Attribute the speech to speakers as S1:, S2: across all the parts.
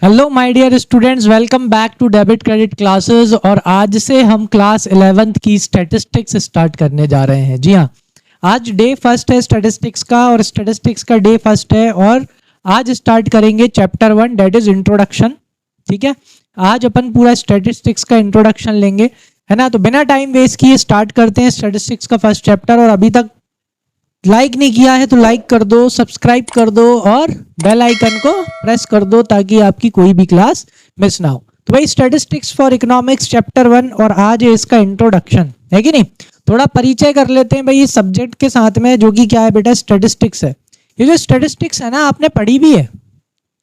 S1: Hello my dear students, welcome back to debit credit classes. और आज से हम क्लास 11th की स्टैटिस्टिक्स स्टार्ट करने जा रहे हैं। जी हाँ, आज डे फर्स्ट है स्टैटिस्टिक्स का और स्टैटिस्टिक्स का डे फर्स्ट है। और आज स्टार्ट करेंगे चैप्टर 1 दैट इज इंट्रोडक्शन। ठीक है, आज अपन पूरा स्टैटिस्टिक्स का इंट्रोडक्शन लेंगे, है ना। तो बिना टाइम वेस्ट किए स्टार्ट करते हैं स्टैटिस्टिक्स का फर्स्ट चैप्टर। और अभी तक लाइक नहीं किया है तो लाइक कर दो, सब्सक्राइब कर दो और बेल आइकन को प्रेस कर दो ताकि आपकी कोई भी क्लास मिस ना हो। तो भाई स्टैटिस्टिक्स फॉर इकोनॉमिक्स चैप्टर 1 और आज है इसका इंट्रोडक्शन, है कि नहीं। थोड़ा परिचय कर लेते हैं भाई इस सब्जेक्ट के साथ में, जो कि क्या है बेटा, स्टैटिस्टिक्स है। ये जो स्टैटिस्टिक्स है ना, आपने पढ़ी भी है,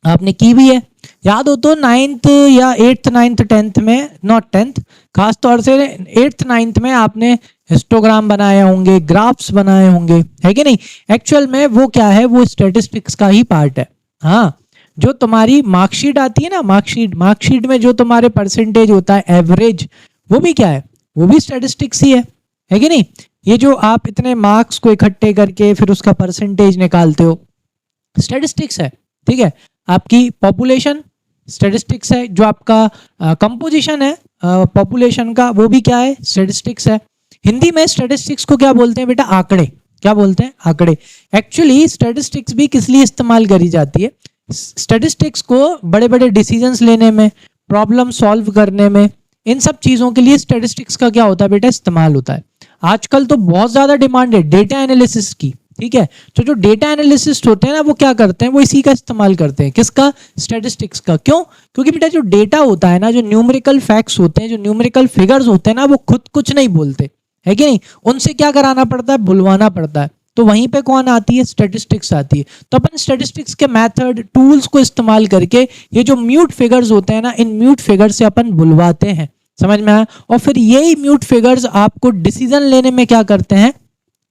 S1: आपने की भी है। याद हो तो 9th या 8th 9th 10th में, नॉट 10th, खास तौर से 8th 9th में आपने हिस्टोग्राम बनाए होंगे, ग्राफ्स बनाए होंगे, है कि नहीं। एक्चुअल में वो क्या है, वो स्टैटिस्टिक्स का ही पार्ट है। हाँ, जो तुम्हारी मार्कशीट आती है ना, मार्कशीट में जो तुम्हारे परसेंटेज होता है, एवरेज, वो भी क्या है, वो भी स्टैटिस्टिक्स ही है कि नहीं। ये जो आप इतने मार्क्स को इकट्ठे करके फिर उसका परसेंटेज निकालते हो, स्टैटिस्टिक्स है। ठीक है, आपकी पॉपुलेशन स्टैटिस्टिक्स है, जो आपका कंपोजिशन है पॉपुलेशन का, वो भी क्या है, स्टैटिस्टिक्स है। हिंदी में स्टैटिस्टिक्स को क्या बोलते हैं बेटा, आंकड़े। क्या बोलते हैं, आंकड़े। एक्चुअली स्टैटिस्टिक्स भी किस लिए इस्तेमाल करी जाती है, स्टैटिस्टिक्स को बड़े बड़े डिसीजंस लेने में, प्रॉब्लम सॉल्व करने में, इन सब चीजों के लिए स्टैटिस्टिक्स का क्या होता है बेटा, इस्तेमाल होता है। आजकल तो बहुत ज्यादा डिमांड है डेटा एनालिसिस की। ठीक है, तो जो डेटा एनालिसिस्ट होते हैं ना, वो क्या करते हैं, वो इसी का इस्तेमाल करते हैं। किसका, स्टैटिस्टिक्स का। क्यों, क्योंकि बेटा जो डेटा होता है ना, जो न्यूमेरिकल फैक्ट्स होते हैं, जो न्यूमेरिकल फिगर्स होते हैं ना, वो खुद कुछ नहीं बोलते, है कि नहीं। उनसे क्या कराना पड़ता है, बुलवाना पड़ता है। तो वहीं पे कौन आती है, स्टैटिस्टिक्स आती है। तो अपन स्टैटिस्टिक्स के मेथड, टूल्स को इस्तेमाल करके ये जो म्यूट फिगर्स होते हैं ना, इन म्यूट फिगर्स से अपन बुलवाते हैं। समझ में आया। और फिर यही म्यूट फिगर्स आपको डिसीजन लेने में क्या करते हैं,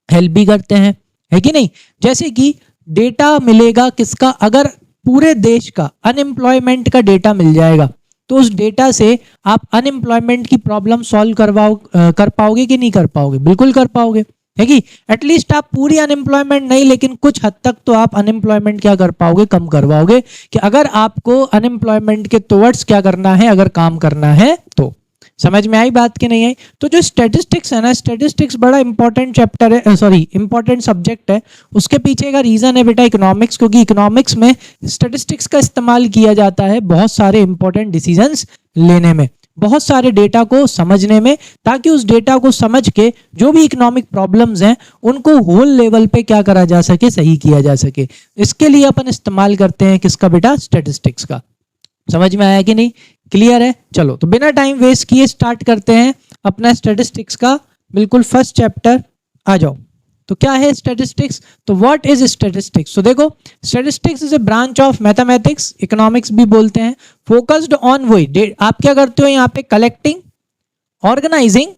S1: हेल्प भी करते हैं, है कि नहीं। जैसे कि डेटा मिलेगा किसका, अगर पूरे देश का अनएम्प्लॉयमेंट का डेटा मिल जाएगा, तो उस डेटा से आप अनएम्प्लॉयमेंट की प्रॉब्लम सॉल्व कर पाओगे कि नहीं कर पाओगे, बिल्कुल कर पाओगे, है कि। एटलीस्ट आप पूरी अनएम्प्लॉयमेंट नहीं, लेकिन कुछ हद तक तो आप अनएम्प्लॉयमेंट क्या कर पाओगे, कम करवाओगे। कि अगर आपको अनएम्प्लॉयमेंट के टुवर्ड्स क्या करना है, अगर काम करना है तो। समझ में आई बात कि नहीं आई। तो जो स्टैटिस्टिक्स है ना, स्टैटिस्टिक्स बड़ा इंपॉर्टेंट चैप्टर है, सॉरी इंपॉर्टेंट सब्जेक्ट है। उसके पीछे का रीजन है बेटा इकोनॉमिक्स, क्योंकि इकोनॉमिक्स में स्टैटिस्टिक्स का इस्तेमाल किया जाता है बहुत सारे इंपॉर्टेंट डिसीजंस लेने में, बहुत सारे डेटा को समझने में, ताकि उस डेटा को समझ के जो भी इकोनॉमिक प्रॉब्लम्स हैं उनको होल लेवल पे क्या करा जा सके, सही किया जा सके। इसके लिए अपन इस्तेमाल करते हैं किसका बेटा, स्टैटिस्टिक्स का। समझ में आया कि नहीं, क्लियर है। चलो, तो बिना टाइम वेस्ट किए स्टार्ट करते हैं अपना स्टैटिस्टिक्स का बिल्कुल फर्स्ट चैप्टर। आ जाओ। तो क्या है स्टैटिस्टिक्स, तो व्हाट इज स्टैटिस्टिक्स। तो देखो, statistics is a branch of mathematics, economics भी बोलते हैं, फोकस्ड ऑन वही आप क्या करते हो यहाँ पे, collecting, organizing,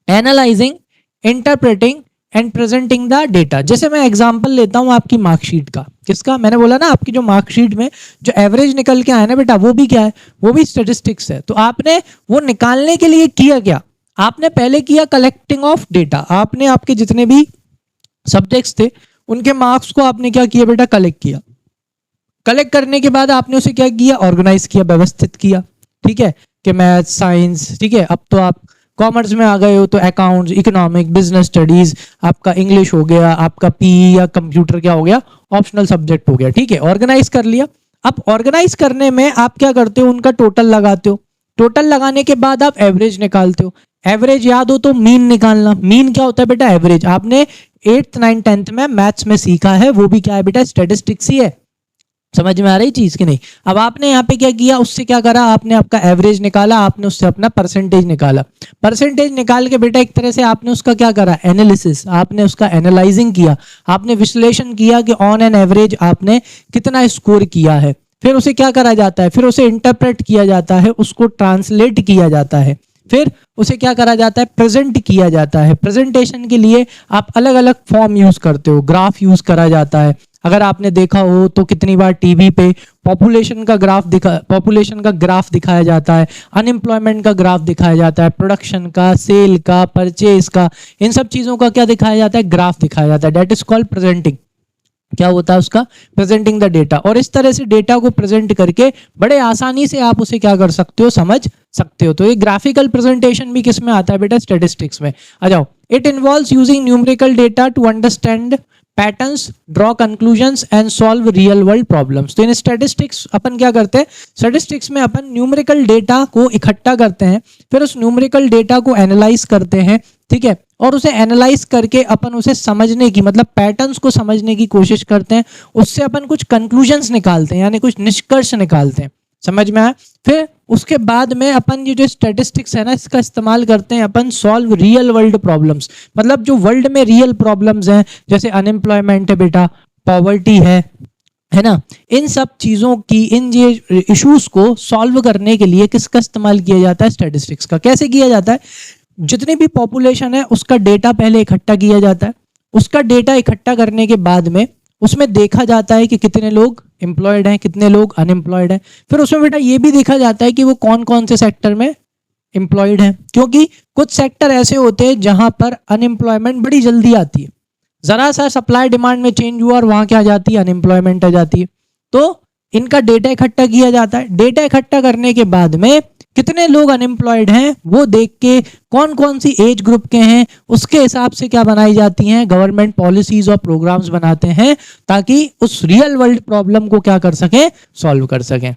S1: analyzing, interpreting and presenting the data. जैसे मैं एग्जांपल लेता हूं आपकी मार्कशीट का, किसका, मैंने बोला ना आपकी जो मार्कशीट में जो एवरेज निकल के आया ना बेटा, वो भी क्या है, वो भी स्टैटिस्टिक्स है। तो आपने वो निकालने के लिए किया क्या, आपने पहले किया कलेक्टिंग ऑफ डेटा। आपने आपके जितने भी सब्जेक्ट्स थे उनके मार्क्स को आपने क्या किया बेटा, कलेक्ट किया। कलेक्ट करने के बाद आपने उसे क्या किया, ऑर्गेनाइज किया, व्यवस्थित किया। ठीक है, कि मैथ, साइंस, ठीक है, अब तो आप कॉमर्स में आ गए हो तो अकाउंट्स, इकोनॉमिक, बिजनेस स्टडीज, आपका इंग्लिश हो गया, आपका पी या कंप्यूटर क्या हो गया, ऑप्शनल सब्जेक्ट हो गया। ठीक है, ऑर्गेनाइज कर लिया। अब ऑर्गेनाइज करने में आप क्या करते हो, उनका टोटल लगाते हो। टोटल लगाने के बाद आप एवरेज निकालते हो। एवरेज याद हो तो मीन निकालना। मीन क्या होता है बेटा, एवरेज। आपने 8th 9th 10th में मैथ्स में सीखा है, वो भी क्या है बेटा, स्टैटिस्टिक्स ही है। समझ में आ रही चीज कि नहीं। अब आपने यहाँ पे क्या किया, उससे क्या करा, आपने आपका एवरेज निकाला, आपने उससे अपना परसेंटेज निकाला। परसेंटेज निकाल के बेटा एक तरह से आपने उसका क्या करा, एनालिसिस, आपने उसका एनालाइजिंग किया, आपने विश्लेषण किया कि ऑन एन एवरेज आपने कितना स्कोर किया है। फिर उसे क्या करा जाता है, फिर उसे इंटरप्रेट किया जाता है, उसको ट्रांसलेट किया जाता है, फिर उसे क्या करा जाता है, प्रेजेंट किया जाता है। प्रेजेंटेशन के लिए आप अलग अलग फॉर्म यूज करते हो, ग्राफ यूज करा जाता है। अगर आपने देखा हो तो कितनी बार टीवी पे पॉपुलेशन का ग्राफ दिखाया जाता है, अनएम्प्लॉयमेंट का ग्राफ दिखाया जाता है, प्रोडक्शन का, सेल का, परचेज का, इन सब चीजों का क्या दिखाया जाता है, ग्राफ दिखाया जाता है। That is called presenting. क्या होता है उसका, प्रेजेंटिंग द डेटा। और इस तरह से डेटा को प्रेजेंट करके बड़े आसानी से आप उसे क्या कर सकते हो, समझ सकते हो। तो ये ग्राफिकल प्रेजेंटेशन भी किस में आता है बेटा, स्टैटिस्टिक्स में। आ जाओ, it involves using numerical data to understand patterns, draw conclusions and solve real world problems. तो इन स्टैटिस्टिक्स अपन क्या करते हैं, स्टैटिस्टिक्स में अपन न्यूमेरिकल डेटा को इकट्ठा करते हैं, फिर उस न्यूमेरिकल डेटा को एनालाइज करते हैं, ठीक है, और उसे एनालाइज करके अपन उसे समझने की, मतलब पैटर्न्स को समझने की कोशिश करते हैं, उससे अपन कुछ कंक्लूजन्स निकालते हैं, यानी कुछ निष्कर्ष निकालते हैं। समझ में आया। फिर उसके बाद में अपन ये जो स्टैटिस्टिक्स है ना, इसका इस्तेमाल करते हैं अपन सॉल्व रियल वर्ल्ड प्रॉब्लम्स, मतलब जो वर्ल्ड में रियल प्रॉब्लम्स हैं, जैसे अनएम्प्लॉयमेंट है बेटा, पॉवर्टी है ना, इन सब चीज़ों की, इन ये इश्यूज को सॉल्व करने के लिए किसका इस्तेमाल किया जाता है, स्टैटिस्टिक्स का। कैसे किया जाता है, जितनी भी पॉपुलेशन है उसका डेटा पहले इकट्ठा किया जाता है, उसका डेटा इकट्ठा करने के बाद में उसमें देखा जाता है कि कितने लोग एम्प्लॉयड हैं, कितने लोग अनएम्प्लॉयड हैं। फिर उसमें बेटा ये भी देखा जाता है कि वो कौन कौन से सेक्टर में एम्प्लॉयड हैं, क्योंकि कुछ सेक्टर ऐसे होते हैं जहां पर अनएम्प्लॉयमेंट बड़ी जल्दी आती है, जरा सा सप्लाई डिमांड में चेंज हुआ और वहां क्या आ जाती है, अनएम्प्लॉयमेंट आ जाती है। तो इनका डेटा इकट्ठा किया जाता है, डेटा इकट्ठा करने के बाद में कितने लोग अनएम्प्लॉयड हैं वो देख के, कौन कौन सी एज ग्रुप के हैं उसके हिसाब से क्या बनाई जाती हैं, गवर्नमेंट पॉलिसीज और प्रोग्राम्स बनाते हैं, ताकि उस रियल वर्ल्ड प्रॉब्लम को क्या कर सकें, सॉल्व कर सकें।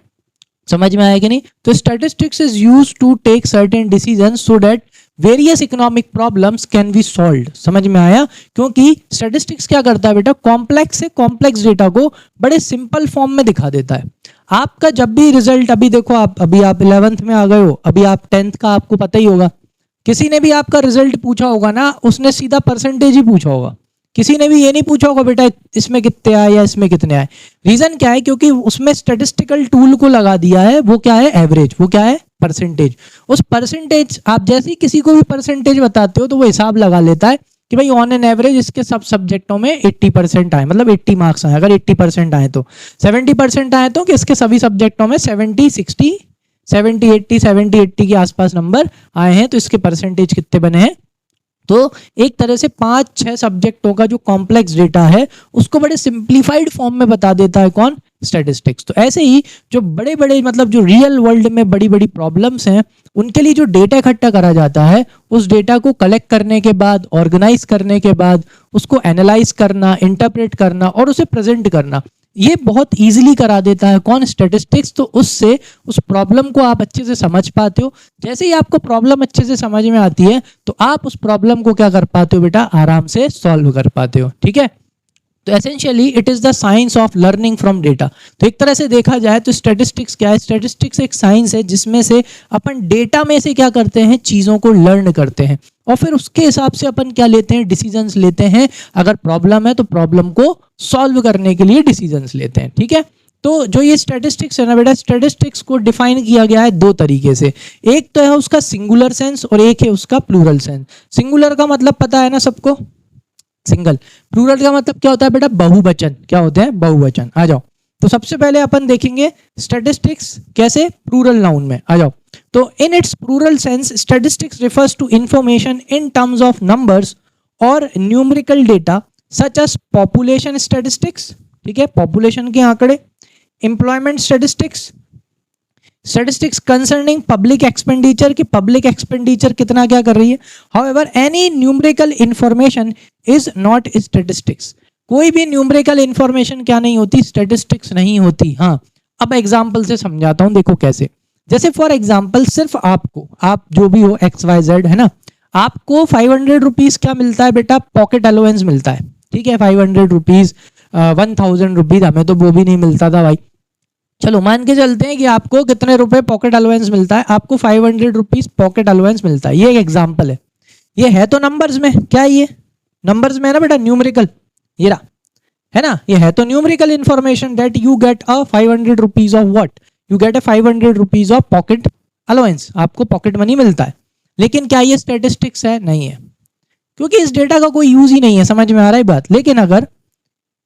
S1: समझ में आया कि नहीं। तो statistics is used to take certain decisions so that various economic problems can be solved. समझ में आया, क्योंकि स्टैटिस्टिक्स क्या करता है बेटा, कॉम्प्लेक्स से कॉम्प्लेक्स डेटा को बड़े सिंपल फॉर्म में दिखा देता है। आपका जब भी रिजल्ट, अभी देखो अभी आप 11th में आ गए हो, अभी आप 10th का आपको पता ही होगा, किसी ने भी आपका रिजल्ट पूछा होगा ना, उसने सीधा परसेंटेज ही पूछा होगा, किसी ने भी ये नहीं पूछा होगा बेटा इसमें कितने आए या इसमें कितने आए। रीजन क्या है, क्योंकि उसमें स्टैटिस्टिकल टूल को लगा दिया है, वो क्या है, एवरेज, वो क्या है, परसेंटेज। उस परसेंटेज, आप जैसे ही किसी को भी परसेंटेज बताते हो तो वो हिसाब लगा लेता है कि भाई ऑन एन एवरेज इसके सब सब्जेक्टों में 80% आए, मतलब 80 मार्क्स आए। अगर 80% आए तो 70% आए तो कि इसके सभी सब्जेक्टों में 70 60 70 80 70 80 के आसपास नंबर आए हैं, तो इसके परसेंटेज कितने बने हैं। तो एक तरह से 5-6 सब्जेक्टों का जो कॉम्प्लेक्स डेटा है उसको बड़े सिंप्लीफाइड फॉर्म में बता देता है कौन, स्टैटिस्टिक्स। तो ऐसे ही जो बड़े बड़े, मतलब जो रियल वर्ल्ड में बड़ी बड़ी प्रॉब्लम्स हैं, उनके लिए जो डेटा इकट्ठा करा जाता है, उस डेटा को कलेक्ट करने के बाद, ऑर्गेनाइज करने के बाद, उसको एनालाइज करना, इंटरप्रेट करना और उसे प्रेजेंट करना, ये बहुत इजीली करा देता है कौन, स्टैटिस्टिक्स। तो उससे उस प्रॉब्लम को आप अच्छे से समझ पाते हो। जैसे ही आपको प्रॉब्लम अच्छे से समझ में आती है तो आप उस प्रॉब्लम को क्या कर पाते हो बेटा, आराम से सॉल्व कर पाते हो। ठीक है, तो essentially it is the science of learning from data. तो एक तरह से देखा जाए तो स्टैटिस्टिक्स क्या है, स्टैटिस्टिक्स एक साइंस है जिसमें से अपन डेटा में से क्या करते हैं, चीज़ों को लर्न करते हैं और फिर उसके हिसाब से अपन क्या लेते हैं, डिसीजंस लेते हैं। अगर प्रॉब्लम है तो प्रॉब्लम को सॉल्व करने के लिए डिसीजंस लेते हैं। ठीक है, तो जो ये स्टैटिस्टिक्स है ना बेटा, स्टैटिस्टिक्स को डिफाइन किया गया है दो तरीके से। एक तो है उसका सिंगुलर सेंस और एक है उसका प्लूरल सेंस। सिंगुलर का मतलब पता है ना सबको, सिंगल। प्लूरल का मतलब क्या होता है बेटा, बहुवचन। क्या होते हैं, बहुवचन। आ जाओ, तो सबसे पहले अपन देखेंगे स्टैटिस्टिक्स कैसे, प्लूरल नाउन में। आ जाओ, तो in its plural sense statistics refers to information in terms of numbers और numerical data such as population statistics, ठीक है, पॉपुलेशन के आंकड़े, employment statistics, statistics concerning public expenditure की पब्लिक एक्सपेंडिचर कितना क्या कर रही है। However any numerical information is not statistics. कोई भी न्यूमेरिकल इंफॉर्मेशन क्या नहीं होती, स्टैटिस्टिक्स नहीं होती। हाँ, अब एग्जांपल से समझाता हूं, देखो कैसे। जैसे फॉर एग्जांपल सिर्फ आपको, आप जो भी हो XYZ है ना, आपको 500 रुपीज क्या मिलता है बेटा, पॉकेट अलाउंस मिलता है। ठीक है, 500 रुपीज, 1000 रुपीज, हमें तो वो भी नहीं मिलता था भाई। चलो मान के चलते हैं कि आपको कितने रुपए पॉकेट अलाउंस मिलता है, आपको 500 रुपीज पॉकेट अलाउंस मिलता है। ये एक एग्जांपल है, ये है तो नंबर्स में, क्या है ये, नंबर्स में है ना बेटा, न्यूमेरिकल, ये रहा है ना, ये है तो numerical information that you get a 500 rupees of what, you get a 500 rupees of pocket allowance, आपको पॉकेट मनी मिलता है। लेकिन क्या ये स्टैटिस्टिक्स है, नहीं है, क्योंकि इस डेटा का कोई यूज ही नहीं है। समझ में आ रहा है बात। लेकिन अगर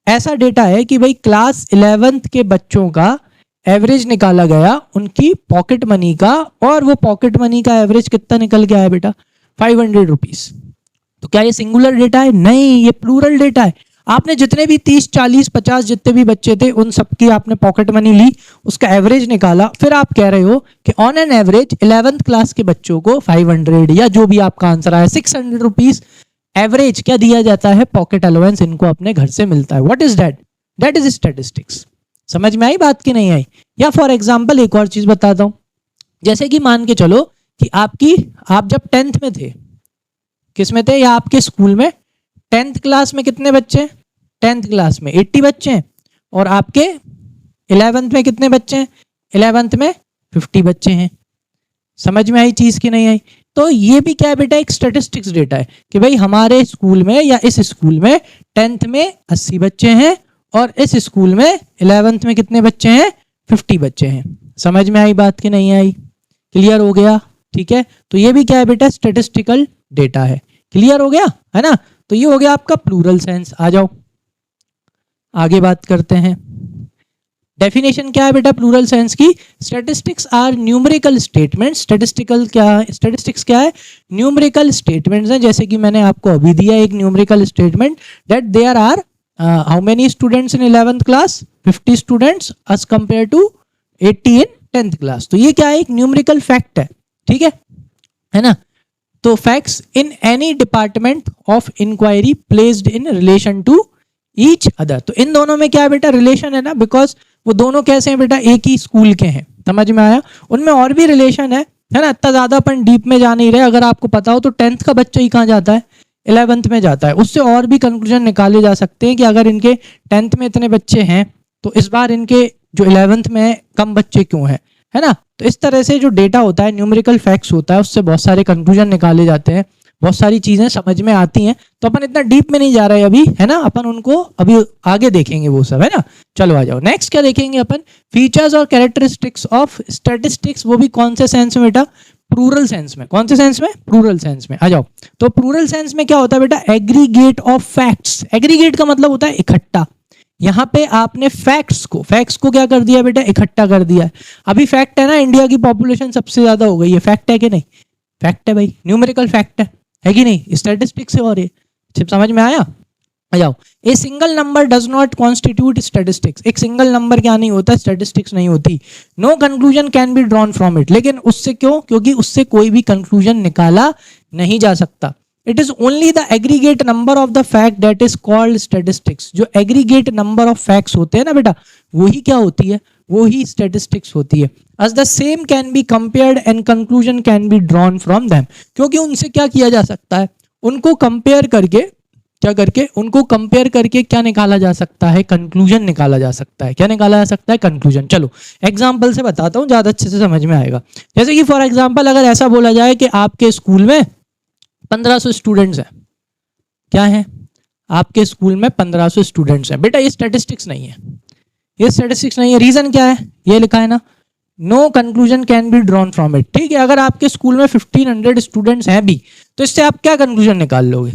S1: ऐसा डेटा है कि भाई क्लास 11th के बच्चों का एवरेज निकाला गया उनकी पॉकेट मनी का, और वो पॉकेट मनी का एवरेज कितना निकल के आया बेटा, 500 रुपीज, तो क्या ये सिंगुलर डेटा है, नहीं, ये प्लूरल डेटा है। आपने जितने भी 30, 40, 50 जितने भी बच्चे थे उन सबकी आपने पॉकेट मनी ली, उसका एवरेज निकाला, फिर आप कह रहे हो कि on an average 11th class के बच्चों को 500 या जो भी आपका आंसर आया 600 रुपीज एवरेज क्या दिया जाता है, पॉकेट अलाउंस इनको अपने घर से मिलता है। What is that? That is statistics. समझ में आई बात की नहीं आई? या फॉर एग्जाम्पल एक और चीज बताता हूं, जैसे कि मान के चलो कि आप जब 10th में थे, किस में थे, या आपके स्कूल में 10th क्लास में कितने बच्चे हैं? 10th क्लास में 80 बच्चे हैं, और आपके 11th में कितने बच्चे हैं? 11th में 50 बच्चे हैं। समझ में आई चीज की नहीं आई? तो ये भी क्या है बेटा, एक स्टैटिस्टिक्स डेटा है कि भाई हमारे स्कूल में या इस स्कूल में 10th में 80 बच्चे हैं और इस स्कूल में 11th में कितने बच्चे हैं? 50 बच्चे हैं। समझ में आई बात की नहीं आई? क्लियर हो गया? ठीक है, तो ये भी क्या है बेटा, स्टैटिस्टिकल डेटा है। क्लियर हो गया है ना? तो ये हो गया आपका प्लूरल सेंस। आ जाओ आगे बात करते हैं। डेफिनेशन क्या है बेटा प्लूरल सेंस की? Statistics are numerical statements. Statistics क्या है? न्यूमेरिकल स्टेटमेंट्स हैं। जैसे कि मैंने आपको अभी दिया एक numerical statement that there are how many students in 11th class? 50 students as compare to 80 in 10th class. तो ये क्या है, एक न्यूमेरिकल फैक्ट है। ठीक है ना? तो facts in any department of inquiry placed in relation to each other. तो इन दोनों में क्या है बेटा, रिलेशन है ना, बिकॉज वो दोनों कैसे हैं बेटा, एक ही स्कूल के हैं। समझ में आया? उनमें और भी रिलेशन है ना? इतना ज्यादा अपन डीप में जा नहीं रहे। अगर आपको पता हो तो 10th का बच्चा ही कहाँ जाता है? 11th में जाता है। उससे और भी कंक्लूजन निकाले जा सकते हैं कि अगर इनके 10th में इतने बच्चे हैं तो इस बार इनके जो 11th में है कम बच्चे क्यों हैं, है ना? तो इस तरह से जो डेटा होता है, न्यूमेरिकल फैक्ट्स होता है, उससे बहुत सारे कंक्लूजन निकाले जाते हैं, बहुत सारी चीजें समझ में आती हैं। तो अपन इतना डीप में नहीं जा रहे अभी, है ना? अपन उनको अभी आगे देखेंगे वो सब, है ना? चलो आ जाओ नेक्स्ट क्या देखेंगे अपन, फीचर्स और कैरेक्टरिस्टिक्स ऑफ स्टैटिस्टिक्स। वो भी कौन से सेंस में बेटा? प्लूरल सेंस में। कौन से सेंस में? प्लूरल सेंस में। आ जाओ। तो प्लूरल सेंस में क्या होता है बेटा? Aggregate of facts. एग्रीगेट का मतलब होता है इकट्ठा। यहाँ पे आपने फैक्ट्स को क्या कर दिया बेटा? इकट्ठा कर दिया है। अभी फैक्ट है ना, इंडिया की पॉपुलेशन सबसे ज्यादा हो गई है। फैक्ट है कि नहीं? फैक्ट है भाई, न्यूमेरिकल फैक्ट है कि नहीं? स्टैटिस्टिक्स से। और ये समझ में आया? आ जाओ। A single number does not constitute statistics. एक सिंगल नंबर क्या नहीं होता? स्टैटिस्टिक्स नहीं होती। No conclusion can be drawn from it. लेकिन उससे क्यों? क्योंकि उससे कोई भी कंक्लूजन निकाला नहीं जा सकता। It is only the aggregate number of the fact that is called statistics. जो एग्रीगेट नंबर ऑफ फैक्ट्स होते हैं ना बेटा, वही क्या होती है? वही स्टैटिस्टिक्स होती है। as the same can be compared and conclusion can be drawn from them। क्योंकि उनसे क्या किया जा सकता है? उनको कंपेयर करके उनको कंपेयर करके क्या निकाला जा सकता है? कंक्लूजन निकाला जा सकता है। क्या निकाला जा सकता है? कंक्लूजन। चलो एग्जांपल से बताता हूँ, ज्यादा अच्छे से समझ में आएगा। जैसे कि फॉर एग्जांपल अगर ऐसा बोला जाए कि आपके स्कूल में 1500 स्टूडेंट्स हैं। क्या है? आपके स्कूल में 1500 स्टूडेंट्स हैं। बेटा ये स्टैटिस्टिक्स नहीं है, ये स्टैटिस्टिक्स नहीं है। रीजन क्या है? ये लिखा है ना, no conclusion can be drawn from it. ठीक है, अगर आपके स्कूल में 1500 स्टूडेंट्स हैं भी, तो इससे आप क्या कंक्लूजन निकाल लोगे?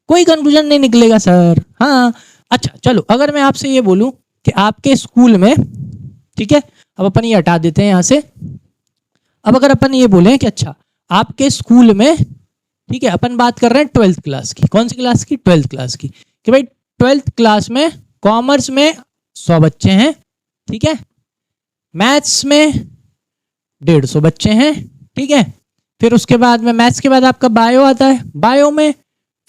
S1: कोई कंक्लूजन नहीं निकलेगा सर। हाँ अच्छा चलो, अगर मैं आपसे ये बोलूं कि आपके स्कूल में, ठीक है, अब अपन ये हटा देते हैं यहां से। अब अगर अपन ये बोले कि अच्छा आपके स्कूल में, ठीक है, अपन बात कर रहे हैं 12th क्लास की। कौन सी क्लास की? 12th क्लास की। कि भाई 12th क्लास में कॉमर्स में 100 बच्चे हैं, ठीक है, मैथ्स में 150 बच्चे हैं, ठीक है, फिर उसके बाद में मैथ्स के बाद आपका बायो आता है, बायो में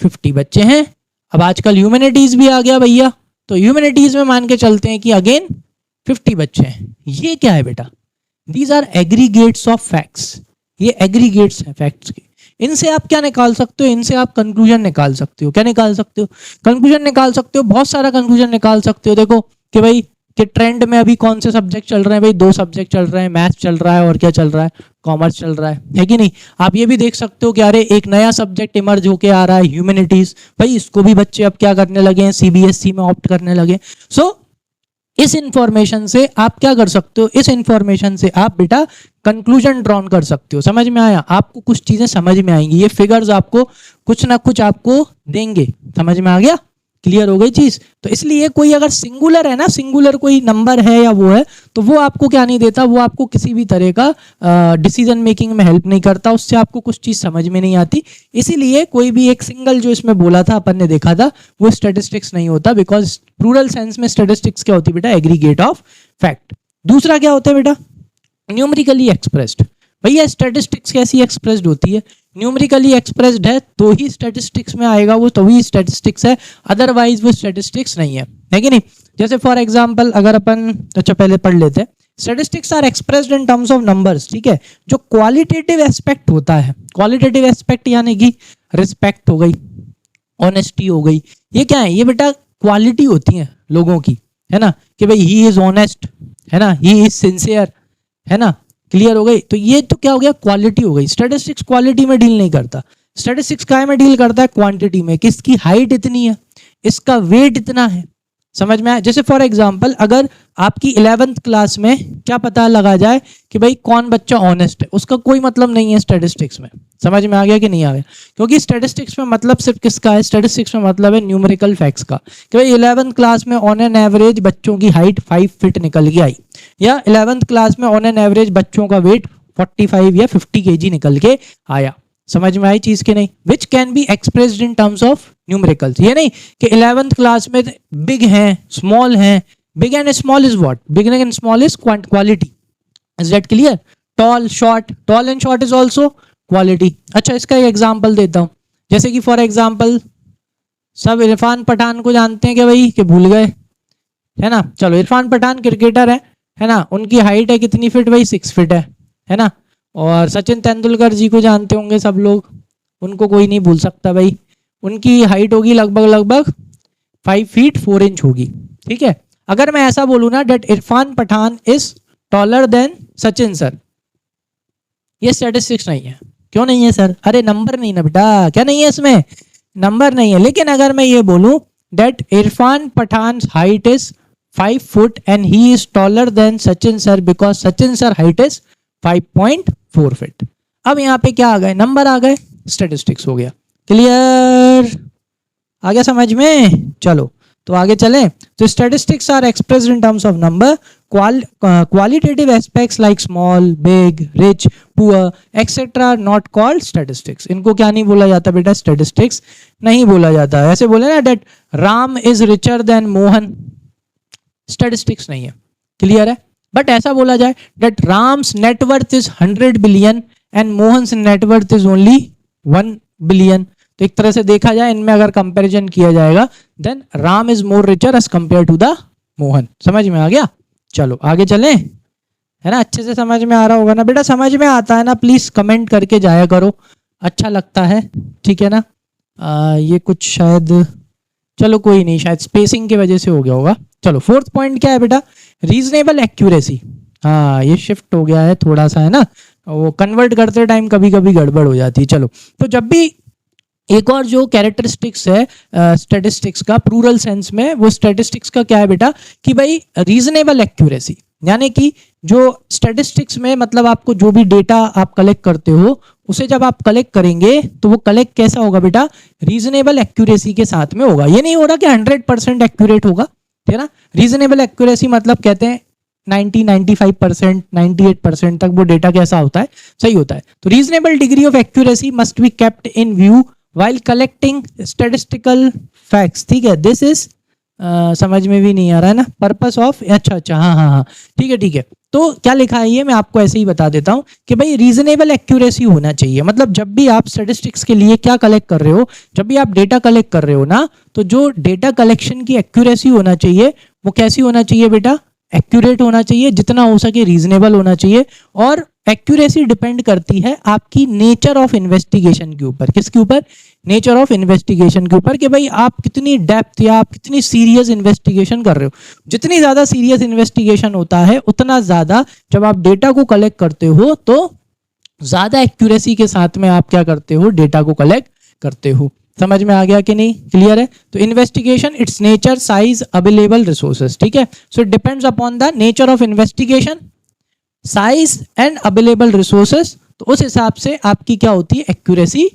S1: 50 बच्चे हैं। अब आजकल ह्यूमैनिटीज भी आ गया भैया, तो ह्यूमैनिटीज में मान के चलते हैं कि अगेन 50 बच्चे हैं। ये क्या है बेटा? These are aggregates of facts. ये एग्रीगेट्स हैं फैक्ट्स के। इनसे आप क्या निकाल सकते हो? इनसे आप कंक्लूजन निकाल सकते हो। क्या निकाल सकते हो? कंक्लूजन निकाल सकते हो। बहुत सारा कंक्लूजन निकाल सकते हो। देखो कि भाई कि ट्रेंड में अभी कौन से सब्जेक्ट चल रहे हैं? भाई 2 सब्जेक्ट चल रहे हैं, मैथ्स चल रहा है और क्या चल रहा है? कॉमर्स चल रहा है कि नहीं? आप ये भी देख सकते हो कि अरे एक नया सब्जेक्ट इमर्ज होके आ रहा है, ह्यूमैनिटीज। भाई इसको भी बच्चे अब क्या करने लगे हैं? सीबीएसई में ऑप्ट करने लगे। सो इस इंफॉर्मेशन से आप क्या कर सकते हो? इस इंफॉर्मेशन से आप बेटा कंक्लूजन ड्रॉन कर सकते हो। समझ में आया? आपको कुछ चीजें समझ में आएंगी। ये फिगर्स आपको कुछ ना कुछ आपको देंगे। समझ में आ गया? क्लियर हो गई चीज। तो इसलिए कोई अगर सिंगुलर है ना, सिंगुलर कोई नंबर है या वो है, तो वो आपको क्या नहीं देता, वो आपको किसी भी तरह का डिसीजन मेकिंग में हेल्प नहीं करता, उससे आपको कुछ चीज समझ में नहीं आती। इसीलिए कोई भी एक सिंगल जो इसमें बोला था अपन ने देखा था, वो स्टैटिस्टिक्स नहीं होता, बिकॉज प्लूरल सेंस में स्टैटिस्टिक्स क्या होती है बेटा, एग्रीगेट ऑफ फैक्ट। दूसरा क्या होता है बेटा, न्यूमेरिकली एक्सप्रेस्ड। भैया स्टैटिस्टिक्स कैसी एक्सप्रेस्ड होती है, न्यूमेरिकली एक्सप्रेस्ड है तो ही स्टैटिस्टिक्स में आएगा, वो तो ही स्टैटिस्टिक्स है, अदरवाइज वो स्टैटिस्टिक्स नहीं है कि नहीं। जैसे फॉर एग्जांपल अगर अपन, अच्छा पहले पढ़ लेते हैं, statistics are expressed in terms of numbers, ठीक है। जो क्वालिटेटिव एस्पेक्ट होता है, क्वालिटेटिव एस्पेक्ट यानी कि रिस्पेक्ट हो गई, ऑनेस्टी हो गई, ये क्या है, ये बेटा क्वालिटी होती है लोगों की, है ना, कि भाई ही इज ऑनेस्ट, है ना, ही इज सिंसियर, है ना, क्लियर हो गई। तो ये तो क्या हो गया, क्वालिटी हो गई। स्टैटिस्टिक्स क्वालिटी में डील नहीं करता, स्टैटिस्टिक्स काय में डील करता है, क्वांटिटी में, किसकी हाइट इतनी है, इसका वेट इतना है, समझ में आया। जैसे फॉर एग्जांपल अगर आपकी 11th क्लास में क्या पता लगा जाए कि भाई कौन बच्चा ऑनेस्ट है, उसका कोई मतलब नहीं है स्टैटिस्टिक्स में, समझ में आ गया कि नहीं आ गया। क्योंकि स्टैटिस्टिक्स में मतलब सिर्फ किसका है, स्टैटिस्टिक्स में मतलब है न्यूमेरिकल फैक्ट्स का, कि भाई 11th क्लास में ऑन एन एवरेज बच्चों की हाइट 5 फीट निकल के आई, या 11th क्लास में ऑन एन एवरेज बच्चों का वेट 45 या 50 kg निकल के आया, समझ में आई चीज के नहीं। Which can be expressed in terms of numericals, ये नहीं कि 11th क्लास में बिग हैं स्मॉल हैं, big and small is what, big and small is quality, is that clear. Tall short, tall and short is also quality. अच्छा इसका एक example देता हूं, जैसे कि फॉर एग्जाम्पल सब इरफान पठान को जानते हैं क्या भाई, कि भूल गए, है ना। चलो इरफान पठान क्रिकेटर है ना, उनकी हाइट है कितनी फिट भाई, 6 फीट है ना। और सचिन तेंदुलकर जी को जानते होंगे सब लोग, उनको कोई नहीं भूल सकता भाई, उनकी हाइट होगी लगभग 5 फीट 4 इंच होगी, ठीक है। अगर मैं ऐसा बोलूँ ना that Irfan Pathan is taller than Sachin sir, ये स्टैटिस्टिक्स नहीं है। क्यों नहीं है सर, अरे नंबर नहीं ना बेटा, क्या नहीं है इसमें, नंबर नहीं है। लेकिन अगर मैं ये बोलूं that Irfan Pathan height is 5 foot and he is taller than Sachin sir because Sachin sir height is 5.4 feet, अब यहाँ पे क्या आ गए, नंबर आ गए, स्टैटिस्टिक्स हो गया। क्लियर, आ गया समझ में। चलो तो आगे चलें। तो statistics are expressed in terms of number, qualitative aspects like small, big, rich, poor etcetera not called statistics. इनको क्या नहीं बोला जाता बेटा, स्टैटिस्टिक्स नहीं बोला जाता। ऐसे बोले ना that Ram is richer than Mohan, statistics नहीं है, क्लियर है। बट ऐसा बोला जाए that Ram's net worth is 100 billion and Mohan's net worth is only 1 billion, तो एक तरह से देखा जाए इनमें अगर कंपैरिजन किया जाएगा then Ram is more richer as compare to the Mohan, समझ में आ गया। चलो आगे चलें, है ना, अच्छे से समझ में आ रहा होगा ना बेटा, समझ में आता है ना, प्लीज कमेंट करके जाया करो, अच्छा लगता है, ठीक है ना। ये कुछ शायद, चलो कोई नहीं, शायद स्पेसिंग की वजह से हो गया होगा। चलो 4th पॉइंट क्या है बेटा, रीजनेबल एक्यूरेसी। हाँ ये शिफ्ट हो गया है थोड़ा सा, है ना, वो कन्वर्ट करते टाइम कभी कभी गड़बड़ हो जाती है। चलो तो जब भी एक और जो कैरेक्टरिस्टिक्स है स्टैटिस्टिक्स का प्लूरल सेंस में, वो स्टैटिस्टिक्स का क्या है बेटा, कि भाई रीजनेबल एक्यूरेसी, यानी कि जो स्टैटिस्टिक्स में मतलब आपको जो भी डेटा आप कलेक्ट करते हो उसे जब आप कलेक्ट करेंगे तो वो कलेक्ट कैसा होगा बेटा, रीजनेबल एक्यूरेसी के साथ में होगा। ये नहीं हो रहा कि 100% एक्यूरेट होगा, ठीक है ना। रीजनेबल एक्यूरेसी मतलब कहते हैं 90, 95%, 98% तक वो डेटा कैसा होता है, सही होता है। तो reasonable degree of accuracy must be kept in view while collecting statistical facts, ठीक है। दिस इज समझ में भी नहीं आ रहा है ना, पर्पस ऑफ, अच्छा हाँ ठीक है। तो क्या लिखा है ये मैं आपको ऐसे ही बता देता हूं कि भाई रीजनेबल एक्यूरेसी होना चाहिए, मतलब जब भी आप स्टैटिस्टिक्स के लिए क्या कलेक्ट कर रहे हो, जब भी आप डेटा कलेक्ट कर रहे हो ना, तो जो डेटा कलेक्शन की एक्यूरेसी होना चाहिए वो कैसी होना चाहिए बेटा, एक्यूरेट होना चाहिए, जितना हो सके रीजनेबल होना चाहिए। और एक्यूरेसी डिपेंड करती है आपकी नेचर ऑफ इन्वेस्टिगेशन के ऊपर, किसके ऊपर, नेचर ऑफ इन्वेस्टिगेशन के ऊपर, कि भाई आप कितनी डेप्थ या आप कितनी सीरियस इन्वेस्टिगेशन कर रहे हो। जितनी ज्यादा सीरियस इन्वेस्टिगेशन होता है उतना ज्यादा जब आप डेटा को कलेक्ट करते हो तो ज्यादा एक्यूरेसी के साथ में आप क्या करते हो, डेटा को कलेक्ट करते हो। समझ में आ गया कि नहीं, क्लियर है। तो investigation, it's nature, size, available resources, ठीक है। So it depends upon the nature of investigation, size and available resources, तो उस हिसाब से आपकी क्या होती है, एक्यूरेसी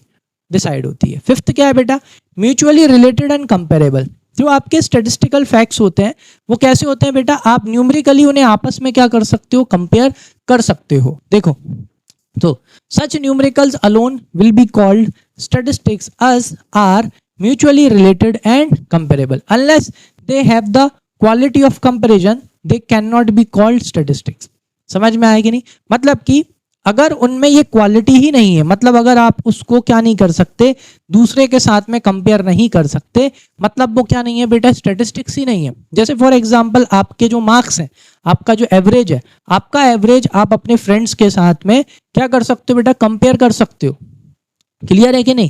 S1: डिसाइड होती है। 5th क्या है बेटा, म्यूचुअली रिलेटेड एंड कंपेरेबल। जो आपके स्टैटिस्टिकल फैक्ट्स होते हैं वो कैसे होते हैं बेटा, आप न्यूमेरिकली उन्हें आपस में क्या कर सकते हो, कंपेयर कर सकते हो। देखो तो such numericals alone will be called statistics as are mutually related and comparable unless they have the quality of comparison they can not be called statistics. समझ में आएगी नहीं, मतलब कि अगर उनमें ये क्वालिटी ही नहीं है, मतलब अगर आप उसको क्या नहीं कर सकते, दूसरे के साथ में कंपेयर नहीं कर सकते, मतलब वो क्या नहीं है बेटा, स्टैटिस्टिक्स ही नहीं है। जैसे फॉर एग्जांपल आपके जो मार्क्स हैं, आपका जो एवरेज है, आपका एवरेज आप अपने फ्रेंड्स के साथ में क्या कर सकते हो बेटा, कंपेयर कर सकते हो। क्लियर है कि नहीं,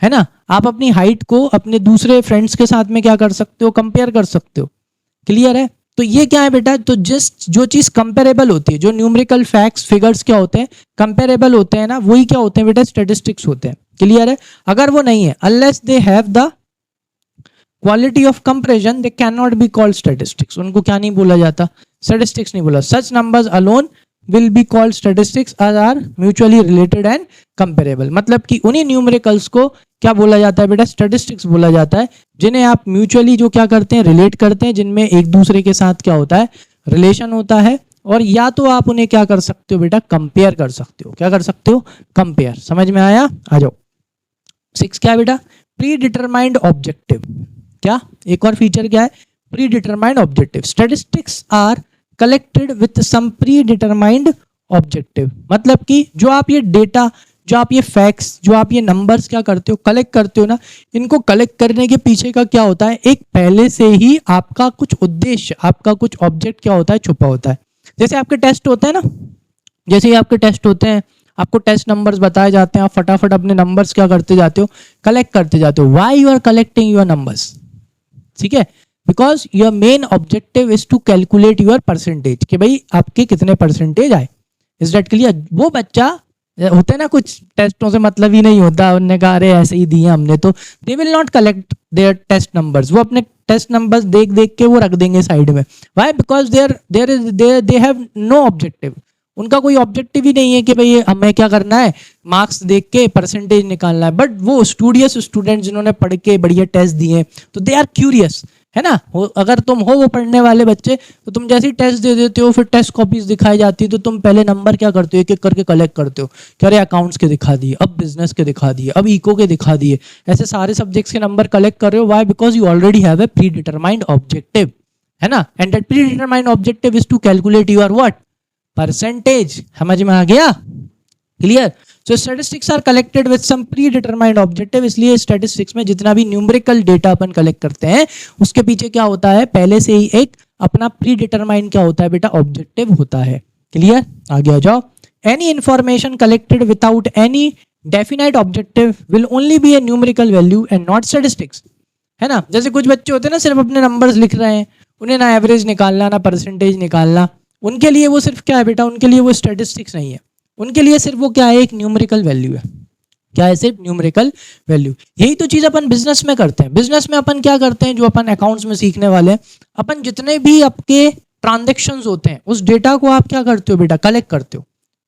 S1: है ना। आप अपनी हाइट को अपने दूसरे फ्रेंड्स के साथ में क्या कर सकते हो, कंपेयर कर सकते हो। क्लियर है, तो ये क्या है बेटा, तो जस्ट जो चीज कंपेरेबल होती है, जो न्यूमेरिकल फैक्ट्स फिगर्स क्या होते हैं, कंपेरेबल होते हैं ना, वही क्या होते हैं बेटा, स्टैटिस्टिक्स होते हैं। क्लियर है, अगर वो नहीं है, unless they have the quality of comparison they can not be called statistics, उनको क्या नहीं बोला जाता, स्टैटिस्टिक्स नहीं बोला। Such numbers alone will be called statistics as are mutually related and comparable, मतलब कि उन्हीं न्यूमेरिकल्स को क्या बोला जाता है बेटा, स्टैटिस्टिक्स बोला जाता है, जिन्हें आप म्यूचुअली जो क्या करते हैं, रिलेट करते हैं, जिनमें एक दूसरे के साथ क्या होता है, रिलेशन होता है, और या तो आप उन्हें क्या कर सकते हो बेटा, कंपेयर कर सकते हो। क्या कर सकते हो, कंपेयर। समझ में आया, आ जाओ। 6 क्या है बेटा, प्री डिटरमाइंड ऑब्जेक्टिव। क्या एक और फीचर क्या है, predetermined objective. Statistics are collected with some predetermined objective, मतलब कि जो आप ये डेटा, जो आप ये फैक्ट्स, जो आप ये नंबर्स क्या करते हो, कलेक्ट करते हो ना, इनको कलेक्ट करने के पीछे का क्या होता है, एक पहले से ही आपका कुछ उद्देश्य, आपका कुछ ऑब्जेक्ट क्या होता है, छुपा होता है। जैसे आपके टेस्ट होते हैं ना, जैसे ही आपके टेस्ट होते हैं, आपको टेस्ट नंबर्स बताए जाते हैं, आप फटाफट अपने नंबर्स क्या करते जाते हो, कलेक्ट करते जाते हो। Why you are collecting your numbers, ठीक है, because your main objective is to calculate your percentage, कि भाई आपके कितने परसेंटेज आए। Is that clear. वो बच्चा होते हैं ना, कुछ टेस्टों से मतलब ही नहीं होता, उन्होंने कहा अरे ऐसे ही दिए हमने, तो they will not collect their test numbers, वो अपने टेस्ट नंबर्स देख देख के वो रख देंगे साइड में। Why, because they have no objective, उनका कोई ऑब्जेक्टिव ही नहीं है कि भाई हमें क्या करना है, मार्क्स देख के परसेंटेज निकालना है। बट वो स्टूडियस स्टूडेंट जिन्होंने पढ़ के बढ़िया टेस्ट दिए, तो दे आर क्यूरियस, है ना। अगर तुम हो वो पढ़ने वाले बच्चे, तो तुम जैसे ही टेस्ट दे देते हो, फिर टेस्ट कॉपीज दिखाई जाती है, तो तुम पहले नंबर क्या करते हो, एक एक करके कलेक्ट करते हो, कि अरे अकाउंट्स के दिखा दिए, अब बिजनेस के दिखा दिए, अब इको के दिखा दिए, ऐसे सारे सब्जेक्ट्स के नंबर कलेक्ट कर रहे हो। Why, because you already have a predetermined objective, है ना, and that predetermined objective is to calculate your what, percentage. समझ में आ गया, clear. So statistics are collected with some predetermined objective, इसलिए स्टैटिस्टिक्स में जितना भी न्यूमेरिकल डेटा अपन कलेक्ट करते हैं, उसके पीछे क्या होता है, पहले से ही एक अपना प्री डिटरमाइंड क्या होता है बेटा, ऑब्जेक्टिव होता है। क्लियर, आगे आ जाओ। Any information collected without any definite objective will only be a numerical value and not statistics, है ना। जैसे कुछ बच्चे होते हैं ना, सिर्फ अपने नंबर्स लिख रहे हैं, उन्हें ना एवरेज निकालना, ना परसेंटेज निकालना, उनके लिए वो सिर्फ क्या है बेटा, उनके लिए वो स्टैटिस्टिक्स नहीं है, उनके लिए सिर्फ वो क्या है, एक न्यूमेरिकल वैल्यू है। क्या है, सिर्फ न्यूमेरिकल वैल्यू। यही तो चीज अपन बिजनेस में करते हैं। बिजनेस में अपन क्या करते हैं, जो अपन अकाउंट्स में सीखने वाले हैं, अपन जितने भी आपके ट्रांजेक्शन्स होते हैं, उस डेटा को आप क्या करते हो बेटा, कलेक्ट करते हो,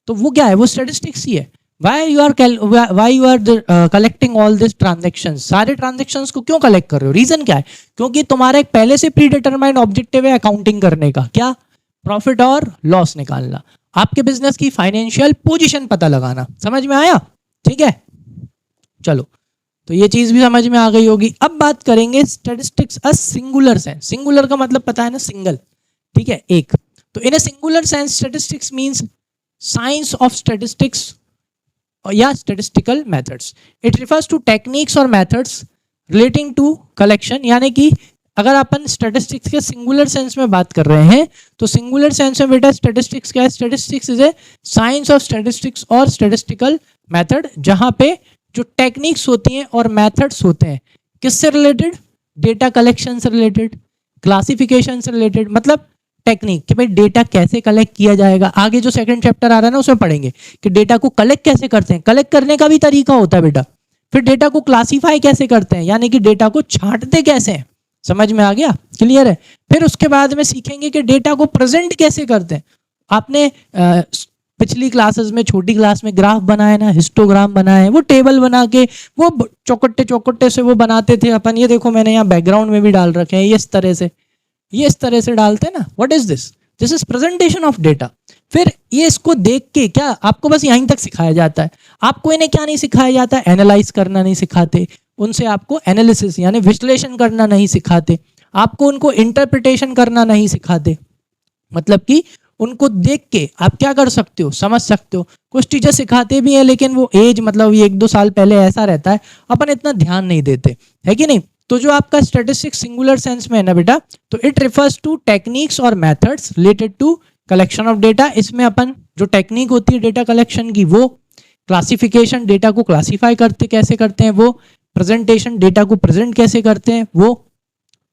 S1: तो वो क्या है, वो स्टैटिस्टिक्स ही है। Why you are collecting all this transactions, सारे ट्रांजेक्शन्स को क्यों कलेक्ट कर रहे हो, रीजन क्या है, क्योंकि तुम्हारा एक पहले से प्री डिटरमाइंड ऑब्जेक्टिव है अकाउंटिंग करने का, क्या, प्रॉफिट और लॉस निकालना, आपके बिजनेस की फाइनेंशियल पोजीशन पता लगाना। समझ में आया, ठीक है, चलो, तो ये चीज भी समझ में आ गई होगी। अब बात करेंगे statistics a singular sense. Singular का मतलब पता है ना, सिंगल, ठीक है, एक। तो in a singular sense statistics means science of statistics या statistical methods. It refers to techniques और मेथड्स रिलेटिंग टू कलेक्शन, यानी कि अगर अपन स्टैटिस्टिक्स के सिंगुलर सेंस में बात कर रहे हैं, तो सिंगुलर सेंस में बेटा स्टैटिस्टिक्स क्या है, statistics is a science of statistics और स्टैटिस्टिकल मेथड, जहां पे जो टेक्निक्स होती हैं और मेथड्स होते हैं किससे रिलेटेड, डेटा कलेक्शन से रिलेटेड, क्लासिफिकेशन से रिलेटेड, मतलब टेक्निक कि भाई डेटा कैसे कलेक्ट किया जाएगा। आगे जो सेकंड चैप्टर आ रहा है ना, उसमें पढ़ेंगे कि डेटा को कलेक्ट कैसे करते हैं, कलेक्ट करने का भी तरीका होता है बेटा। फिर डेटा को क्लासीफाई कैसे करते हैं, यानी कि डेटा को छांटते कैसे हैं। समझ में आ गया, क्लियर है। फिर उसके बाद में सीखेंगे कि डेटा को प्रेजेंट कैसे करते हैं। आपने पिछली क्लासेस में, छोटी क्लास में ग्राफ बनाए ना, हिस्टोग्राम बनाए, वो टेबल बना के वो चौकट्टे चौकट्टे से वो बनाते थे अपन। ये देखो मैंने यहाँ बैकग्राउंड में भी डाल रखे हैं, ये इस तरह से डालते हैं ना। What is this? This is presentation of data. फिर ये इसको देख के क्या आपको बस यहीं तक सिखाया जाता है? आपको इन्हें क्या नहीं सिखाया जाता है? एनालाइज करना नहीं सिखाते उनसे, आपको एनालिसिस यानी विश्लेषण करना नहीं सिखाते, आपको उनको इंटरप्रिटेशन करना नहीं सिखाते। मतलब कि उनको देख के आप क्या कर सकते हो, समझ सकते हो। कुछ टीचर सिखाते भी हैं लेकिन वो एज मतलब ये 1-2 साल पहले ऐसा रहता है, अपन इतना ध्यान नहीं देते, है कि नहीं? तो जो आपका स्टैटिस्टिक्स सिंगुलर सेंस में है ना बेटा, तो इट रिफर्स टू टेक्निक्स और methods related to collection of data. इसमें अपन जो टेक्निक होती है डेटा कलेक्शन की वो, क्लासिफिकेशन डेटा को क्लासिफाई करते कैसे करते हैं वो, प्रेजेंटेशन डेटा को प्रेजेंट कैसे करते हैं वो,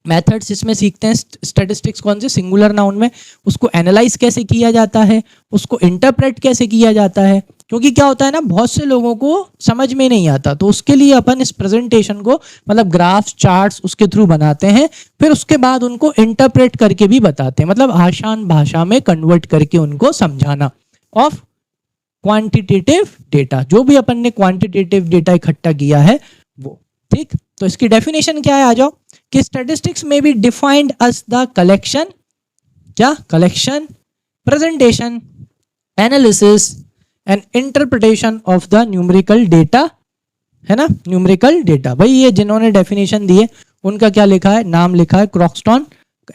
S1: मेथड्स इसमें सीखते हैं स्टैटिस्टिक्स कौन से, सिंगुलर नाउन में, उसको एनालाइज कैसे किया जाता है, उसको इंटरप्रेट कैसे किया जाता है। क्योंकि क्या होता है ना, बहुत से लोगों को समझ में नहीं आता, तो उसके लिए अपन इस प्रेजेंटेशन को मतलब ग्राफ्स चार्ट्स उसके थ्रू बनाते हैं, फिर उसके बाद उनको इंटरप्रेट करके भी बताते हैं, मतलब आसान भाषा में कन्वर्ट करके उनको समझाना ऑफ क्वांटिटेटिव डेटा, जो भी अपन ने क्वांटिटेटिव डेटा इकट्ठा किया है वो। ठीक, तो इसकी डेफिनेशन क्या है, आ जाओ, कि statistics may be defined as the collection, क्या collection, presentation, analysis and interpretation of the numerical data, है ना, न्यूमेरिकल डेटा। भाई ये जिन्होंने डेफिनेशन दी है उनका क्या लिखा है, नाम लिखा है क्रॉक्सटन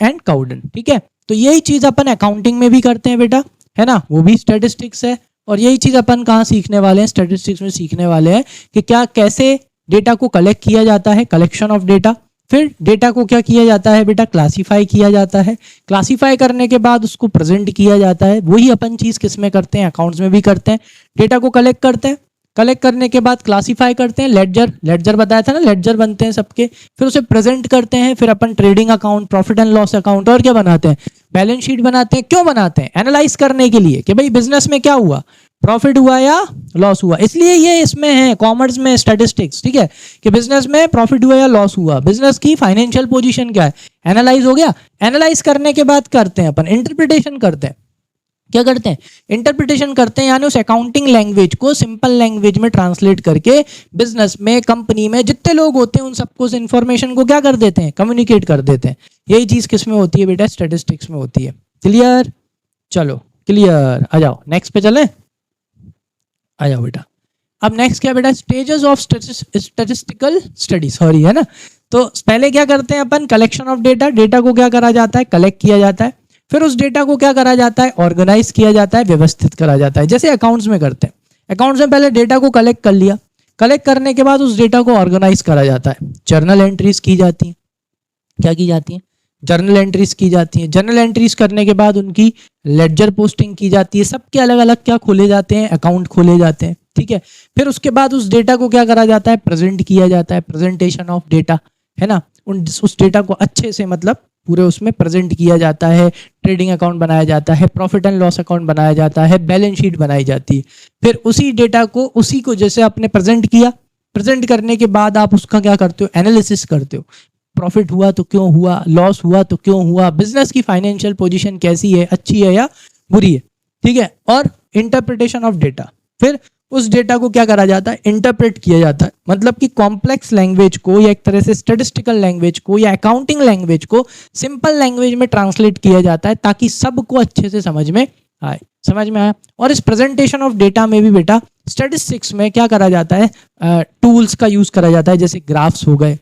S1: एंड काउडन। ठीक है, तो यही चीज अपन अकाउंटिंग में भी करते हैं बेटा, है ना, वो भी स्टैटिस्टिक्स है। और यही चीज अपन कहाँ सीखने वाले हैं, स्टैटिस्टिक्स में सीखने वाले हैं कि क्या कैसे डेटा को कलेक्ट किया जाता है, कलेक्शन ऑफ डेटा। फिर डेटा को क्या किया जाता है बेटा, क्लासीफाई किया जाता है, क्लासीफाई करने के बाद उसको प्रेजेंट किया जाता है। वही अपन चीज किस में करते हैं, अकाउंट्स में भी करते हैं। डेटा को कलेक्ट करते हैं, कलेक्ट करने के बाद क्लासीफाई करते हैं, लेडजर बताया था ना, लेडजर बनते हैं सबके, फिर उसे प्रेजेंट करते हैं, फिर अपन trading account, profit and loss account, और क्या बनाते हैं, बैलेंस शीट बनाते हैं। क्यों बनाते हैं, एनालाइज करने के लिए कि भाई बिजनेस में क्या हुआ, प्रॉफिट हुआ या लॉस हुआ। इसलिए ये इसमें है कॉमर्स में स्टैटिस्टिक्स, ठीक है, कि बिजनेस में प्रॉफिट हुआ या लॉस हुआ, बिजनेस की फाइनेंशियल पोजीशन क्या है, एनालाइज हो गया। एनालाइज करने के बाद करते हैं अपन इंटरप्रिटेशन करते हैं। क्या करते हैं, इंटरप्रिटेशन करते हैं, यानी उस अकाउंटिंग लैंग्वेज को सिंपल लैंग्वेज में ट्रांसलेट करके बिजनेस में, कंपनी में जितने लोग होते हैं उन सबको उस इंफॉर्मेशन को क्या कर देते हैं, कम्युनिकेट कर देते हैं। यही चीज किस में होती है बेटा, स्टैटिस्टिक्स में होती है। क्लियर, चलो क्लियर, आ जाओ नेक्स्ट पे चलें, आ जाओ बेटा। अब नेक्स्ट क्या बेटा, stages of statistical study, sorry, है ना। तो पहले क्या करते हैं अपन, कलेक्शन ऑफ डेटा, डेटा को क्या करा जाता है, कलेक्ट किया जाता है। फिर उस डेटा को क्या करा जाता है, ऑर्गेनाइज किया जाता है, व्यवस्थित करा जाता है, जैसे अकाउंट्स में करते हैं। अकाउंट्स में पहले डेटा को कलेक्ट कर लिया, कलेक्ट करने के बाद उस डेटा को ऑर्गेनाइज करा जाता है, जर्नल एंट्रीज की जाती हैं। क्या की जाती हैं, जर्नल एंट्रीज की जाती हैं। जर्नल एंट्रीज करने के बाद उनकी लेडजर पोस्टिंग की जाती है, सबके अलग अलग क्या खोले जाते हैं, अकाउंट खोले जाते हैं। ठीक है, फिर उसके बाद उस डेटा को क्या करा जाता है, प्रेजेंट किया जाता है, प्रेजेंटेशन ऑफ डेटा, है ना। उस डेटा को अच्छे से मतलब पूरे उसमें प्रेजेंट किया जाता है, ट्रेडिंग अकाउंट बनाया जाता है, प्रॉफिट एंड लॉस अकाउंट बनाया जाता है, बैलेंस शीट बनाई जाती है। फिर उसी डेटा को, उसी को जैसे आपने प्रेजेंट किया, प्रेजेंट करने के बाद आप उसका क्या करते हो, एनालिसिस करते हो। प्रॉफिट हुआ तो क्यों हुआ, लॉस हुआ तो क्यों हुआ, बिजनेस की फाइनेंशियल पोजीशन कैसी है, अच्छी है या बुरी है। ठीक है, और इंटरप्रिटेशन ऑफ डेटा, फिर उस डेटा को क्या करा जाता है, इंटरप्रेट किया जाता है। मतलब कि कॉम्प्लेक्स लैंग्वेज को या एक तरह से स्टैटिस्टिकल लैंग्वेज को या अकाउंटिंग लैंग्वेज को सिंपल लैंग्वेज में ट्रांसलेट किया जाता है, ताकि सबको अच्छे से समझ में आए। समझ में आया। और इस प्रेजेंटेशन ऑफ डेटा में भी बेटा स्टैटिस्टिक्स में क्या करा जाता है, टूल्स का यूज करा जाता है, जैसे ग्राफ्स हो गए,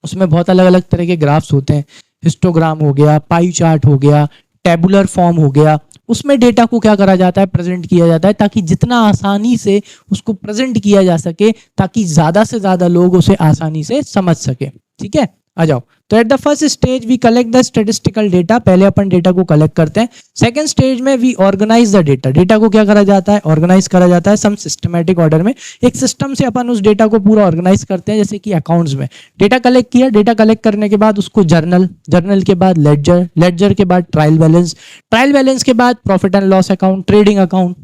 S1: उसमें बहुत अलग अलग तरह के ग्राफ्स होते हैं, हिस्टोग्राम हो गया, पाई चार्ट हो गया, टेबुलर फॉर्म हो गया। उसमें डेटा को क्या करा जाता है, प्रेजेंट किया जाता है, ताकि जितना आसानी से उसको प्रेजेंट किया जा सके, ताकि ज्यादा से ज्यादा लोग उसे आसानी से समझ सके। ठीक है, आ जाओ। तो at the first stage we collect the statistical data, पहले अपन डेटा को कलेक्ट करते हैं। सेकंड स्टेज में we organise the data, data को क्या करा जाता है, ऑर्गेनाइज करा जाता है सम सिस्टमैटिक ऑर्डर में। एक सिस्टम से अपन उस डेटा को पूरा ऑर्गेनाइज करते हैं, जैसे कि अकाउंट्स में डेटा कलेक्ट किया, डेटा कलेक्ट करने के बाद उसको जर्नल, जर्नल के बाद लेडजर, लेडजर के बाद ट्रायल बैलेंस, ट्रायल बैलेंस के बाद profit and loss account, trading account,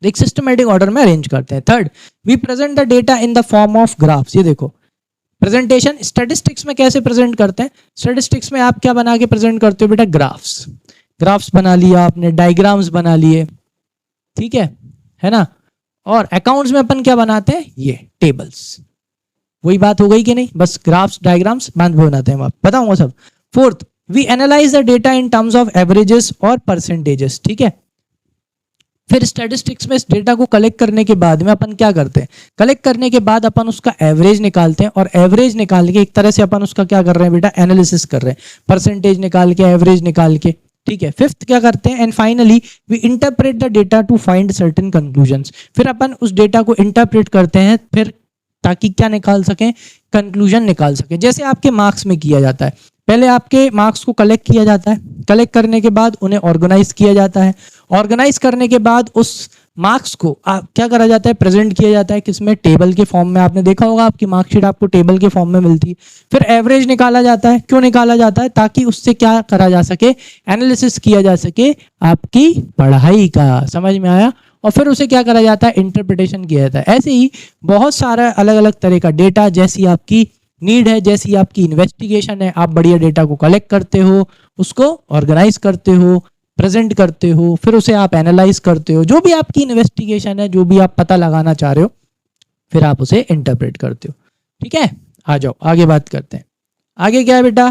S1: एक सिस्टमैटिक ऑर्डर में अरेंज करते हैं। Third, we present the data in the form of graphs. ये देखो प्रेजेंटेशन स्टैटिस्टिक्स में कैसे प्रेजेंट करते हैं, स्टैटिस्टिक्स में आप क्या बना के प्रेजेंट करते हो बेटा, ग्राफ्स, ग्राफ्स बना लिया आपने, डायग्राम्स बना लिए, ठीक है ना। और अकाउंट्स में अपन क्या बनाते हैं, ये टेबल्स। वही बात हो गई कि नहीं, बस ग्राफ्स डायग्राम्स बांध बनाते हैं, आप बताऊंगा सब। Fourth, we analyse the data in terms of averages और परसेंटेजेस, ठीक है। फिर स्टैटिस्टिक्स में इस डेटा को कलेक्ट करने के बाद में अपन क्या करते हैं, कलेक्ट करने के बाद अपन उसका एवरेज निकालते हैं, और एवरेज निकाल के एक तरह से अपन उसका क्या कर रहे हैं बेटा, एनालिसिस कर रहे हैं, परसेंटेज निकाल के, एवरेज निकाल के, ठीक है। फिफ्थ क्या करते हैं, and finally we interpret the data to find certain conclusions. फिर अपन उस डेटा को इंटरप्रेट करते हैं, फिर ताकि क्या निकाल सकें, कंक्लूजन निकाल सकें। जैसे आपके मार्क्स में किया जाता है, पहले आपके मार्क्स को कलेक्ट किया जाता है, कलेक्ट करने के बाद उन्हें ऑर्गेनाइज किया जाता है, ऑर्गेनाइज करने के बाद उस मार्क्स को क्या करा जाता है, प्रेजेंट किया जाता है, किसमें, टेबल के फॉर्म में। आपने देखा होगा आपकी मार्कशीट आपको टेबल के फॉर्म में मिलती है। फिर एवरेज निकाला जाता है, क्यों निकाला जाता है, ताकि उससे क्या करा जा सके, एनालिसिस किया जा सके आपकी पढ़ाई का, समझ में आया। और फिर उसे क्या करा जाता है, इंटरप्रिटेशन किया जाता है। ऐसे ही बहुत सारा अलग अलग तरह का डेटा, जैसी आपकी नीड है, जैसी आपकी इन्वेस्टिगेशन है, आप बढ़िया डेटा को कलेक्ट करते हो, उसको ऑर्गेनाइज करते हो, प्रेजेंट करते हो, फिर उसे आप एनालाइज करते हो, जो भी आपकी इन्वेस्टिगेशन है, जो भी आप पता लगाना चाह रहे हो, फिर आप उसे इंटरप्रेट करते हो, ठीक है। आ जाओ आगे बात करते हैं। आगे क्या है बेटा,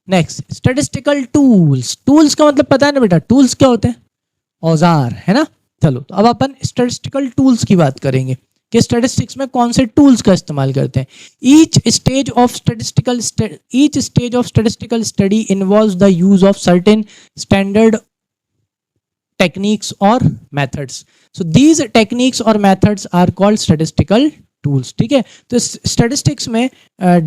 S1: नेक्स्ट स्टैटिस्टिकल टूल्स। टूल्स का मतलब पता है ना बेटा, टूल्स क्या होते हैं, औजार, है ना। चलो तो अब अपन स्टैटिस्टिकल टूल्स की बात करेंगे कि स्टैटिस्टिक्स में कौन से टूल्स का इस्तेमाल करते हैं। Each stage of statistical study involves the use of certain standard techniques और मेथड्स। सो दीज टेक्निक्स और methods are called statistical tools, ठीक है। तो स्टैटिस्टिक्स में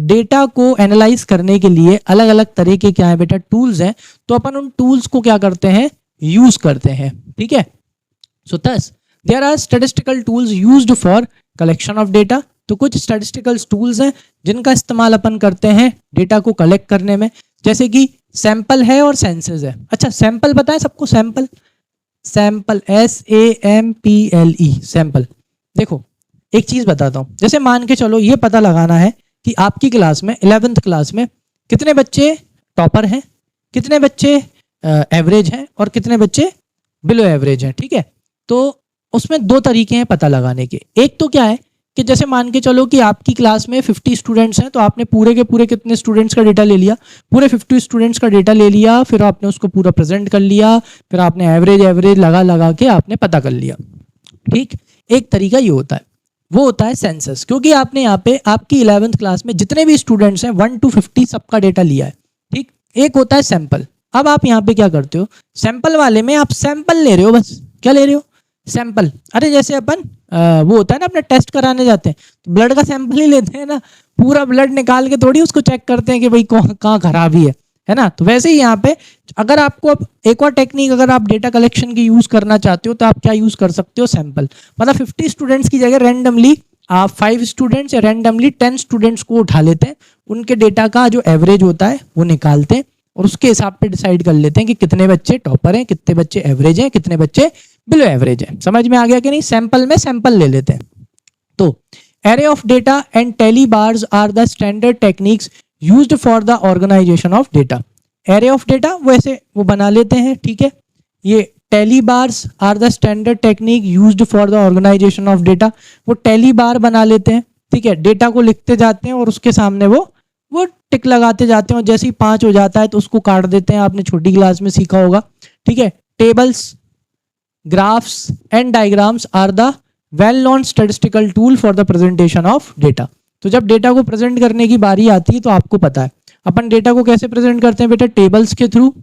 S1: डेटा को एनालाइज करने के लिए अलग अलग तरह के क्या है बेटा, टूल्स हैं। तो अपन उन टूल्स को क्या करते हैं, यूज करते हैं, ठीक है। सो thus there are statistical tools used for collection of data। तो कुछ statistical tools हैं जिनका इस्तेमाल अपन करते हैं डेटा को कलेक्ट करने में, जैसे कि सैंपल है और सेंसस है। अच्छा सैंपल पता है सबको, सैंपल, सैंपल SAMPLE, सैंपल। देखो एक चीज बताता हूँ, जैसे मान के चलो ये पता लगाना है कि आपकी क्लास में 11th क्लास में कितने बच्चे टॉपर हैं, कितने बच्चे एवरेज हैं और कितने बच्चे बिलो एवरेज हैं, ठीक है। तो उसमें दो तरीके हैं पता लगाने के। एक तो क्या है कि जैसे मान के चलो कि आपकी क्लास में 50 स्टूडेंट्स हैं, तो आपने पूरे के पूरे कितने स्टूडेंट्स का डेटा ले लिया, पूरे 50 स्टूडेंट्स का डेटा ले लिया, फिर आपने उसको पूरा प्रेजेंट कर लिया, फिर आपने एवरेज एवरेज लगा लगा के आपने पता कर लिया, ठीक। एक तरीका ये होता है, वो होता है सेंसस, क्योंकि आपने यहाँ पे आपकी 11th क्लास में जितने भी स्टूडेंट्स हैं 1 to 50 सबका डेटा लिया है, ठीक। एक होता है सैंपल। अब आप यहाँ पे क्या करते हो, सैंपल वाले में आप सैंपल ले रहे हो, बस क्या ले रहे हो, सैंपल। अरे जैसे अपन वो होता है ना, अपने टेस्ट कराने जाते हैं तो ब्लड का सैंपल ही लेते हैं ना, पूरा ब्लड निकाल के थोड़ी उसको चेक करते हैं कि भाई कहाँ खराबी है ना। तो वैसे ही यहाँ पे अगर आपको अब एक और टेक्निक, अगर आप डेटा कलेक्शन की यूज करना चाहते हो तो आप क्या यूज कर सकते हो, सैंपल। मतलब 50 स्टूडेंट्स की जगह रैंडमली आप 5 स्टूडेंट्स या रैंडमली 10 स्टूडेंट्स को उठा लेते हैं, उनके डेटा का जो एवरेज होता है वो निकालते हैं और उसके हिसाब पे डिसाइड कर लेते हैं कि कितने बच्चे टॉपर हैं, कितने बच्चे एवरेज हैं, कितने बच्चे बिलो एवरेज है। समझ में आ गया कि नहीं, सैंपल में सैंपल ले लेते हैं। तो array of data and tally bars are the standard techniques used for the organisation of data. Array of data वैसे वो बना लेते हैं, ठीक है। ये tally bars are the standard technique used for the organisation of data, वो tally bar बना लेते हैं, ठीक है। डेटा को लिखते जाते हैं और उसके सामने वो टिक लगाते जाते हैं और जैसे ही 5 हो जाता है तो उसको काट देते हैं, आपने छोटी क्लास में सीखा होगा, ठीक है। Tables, graphs and diagrams are the well known statistical tool for the presentation of data। तो जब डेटा को प्रेजेंट करने की बारी आती है तो आपको पता है अपन डेटा को कैसे प्रेजेंट करते हैं बेटा, टेबल्स के थ्रू।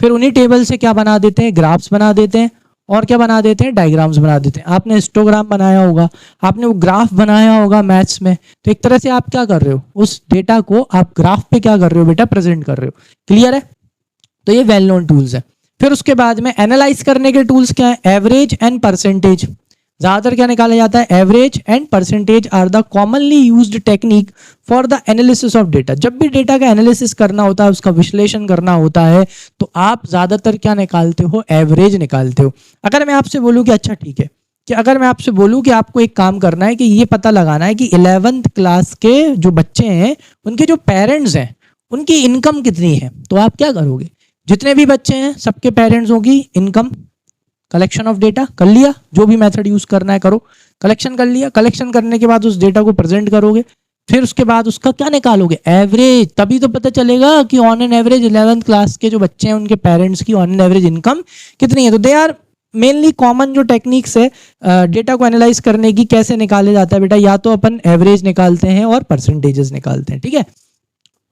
S1: फिर उन्हीं टेबल से क्या बना देते हैं, ग्राफ्स बना देते हैं और क्या बना देते हैं, डायग्राम्स बना देते हैं। आपने हिस्टोग्राम बनाया होगा, आपने वो ग्राफ बनाया होगा मैथ्स में, तो एक तरह से आप क्या कर रहे हो, उस डेटा को आप ग्राफ पे क्या कर रहे हो बेटा, प्रेजेंट कर रहे हो। क्लियर है, तो ये वेल नोन टूल्स है। फिर उसके बाद में एनालाइज करने के टूल्स क्या है, एवरेज एंड परसेंटेज। ज्यादातर क्या निकाला जाता है, average and percentage are the commonly used technique for the analysis of data. जब भी डेटा का एनालिसिस करना होता है, उसका विश्लेषण करना होता है, तो आप ज्यादातर क्या निकालते हो, एवरेज निकालते हो। अगर मैं आपसे बोलूं कि अच्छा ठीक है, कि अगर मैं आपसे बोलूं कि आपको एक काम करना है कि ये पता लगाना है कि 11th क्लास के जो बच्चे हैं उनके जो पेरेंट्स हैं उनकी इनकम कितनी है, तो आप क्या करोगे, जितने भी बच्चे हैं सबके पेरेंट्सों की इनकम कलेक्शन ऑफ डेटा कर लिया, जो भी मेथड यूज करना है करो, कलेक्शन कर लिया, कलेक्शन करने के बाद उस डेटा को प्रेजेंट करोगे, फिर उसके बाद उसका क्या निकालोगे, एवरेज। तभी तो पता चलेगा कि on an average 11th class के जो बच्चे हैं उनके पेरेंट्स की ऑन एन एवरेज इनकम कितनी है। तो दे आर मेनली कॉमन जो टेक्निक्स है डेटा को एनालाइज करने की, कैसे निकाले जाता है बेटा, या तो अपन एवरेज निकालते हैं और परसेंटेजेस निकालते हैं, ठीक है।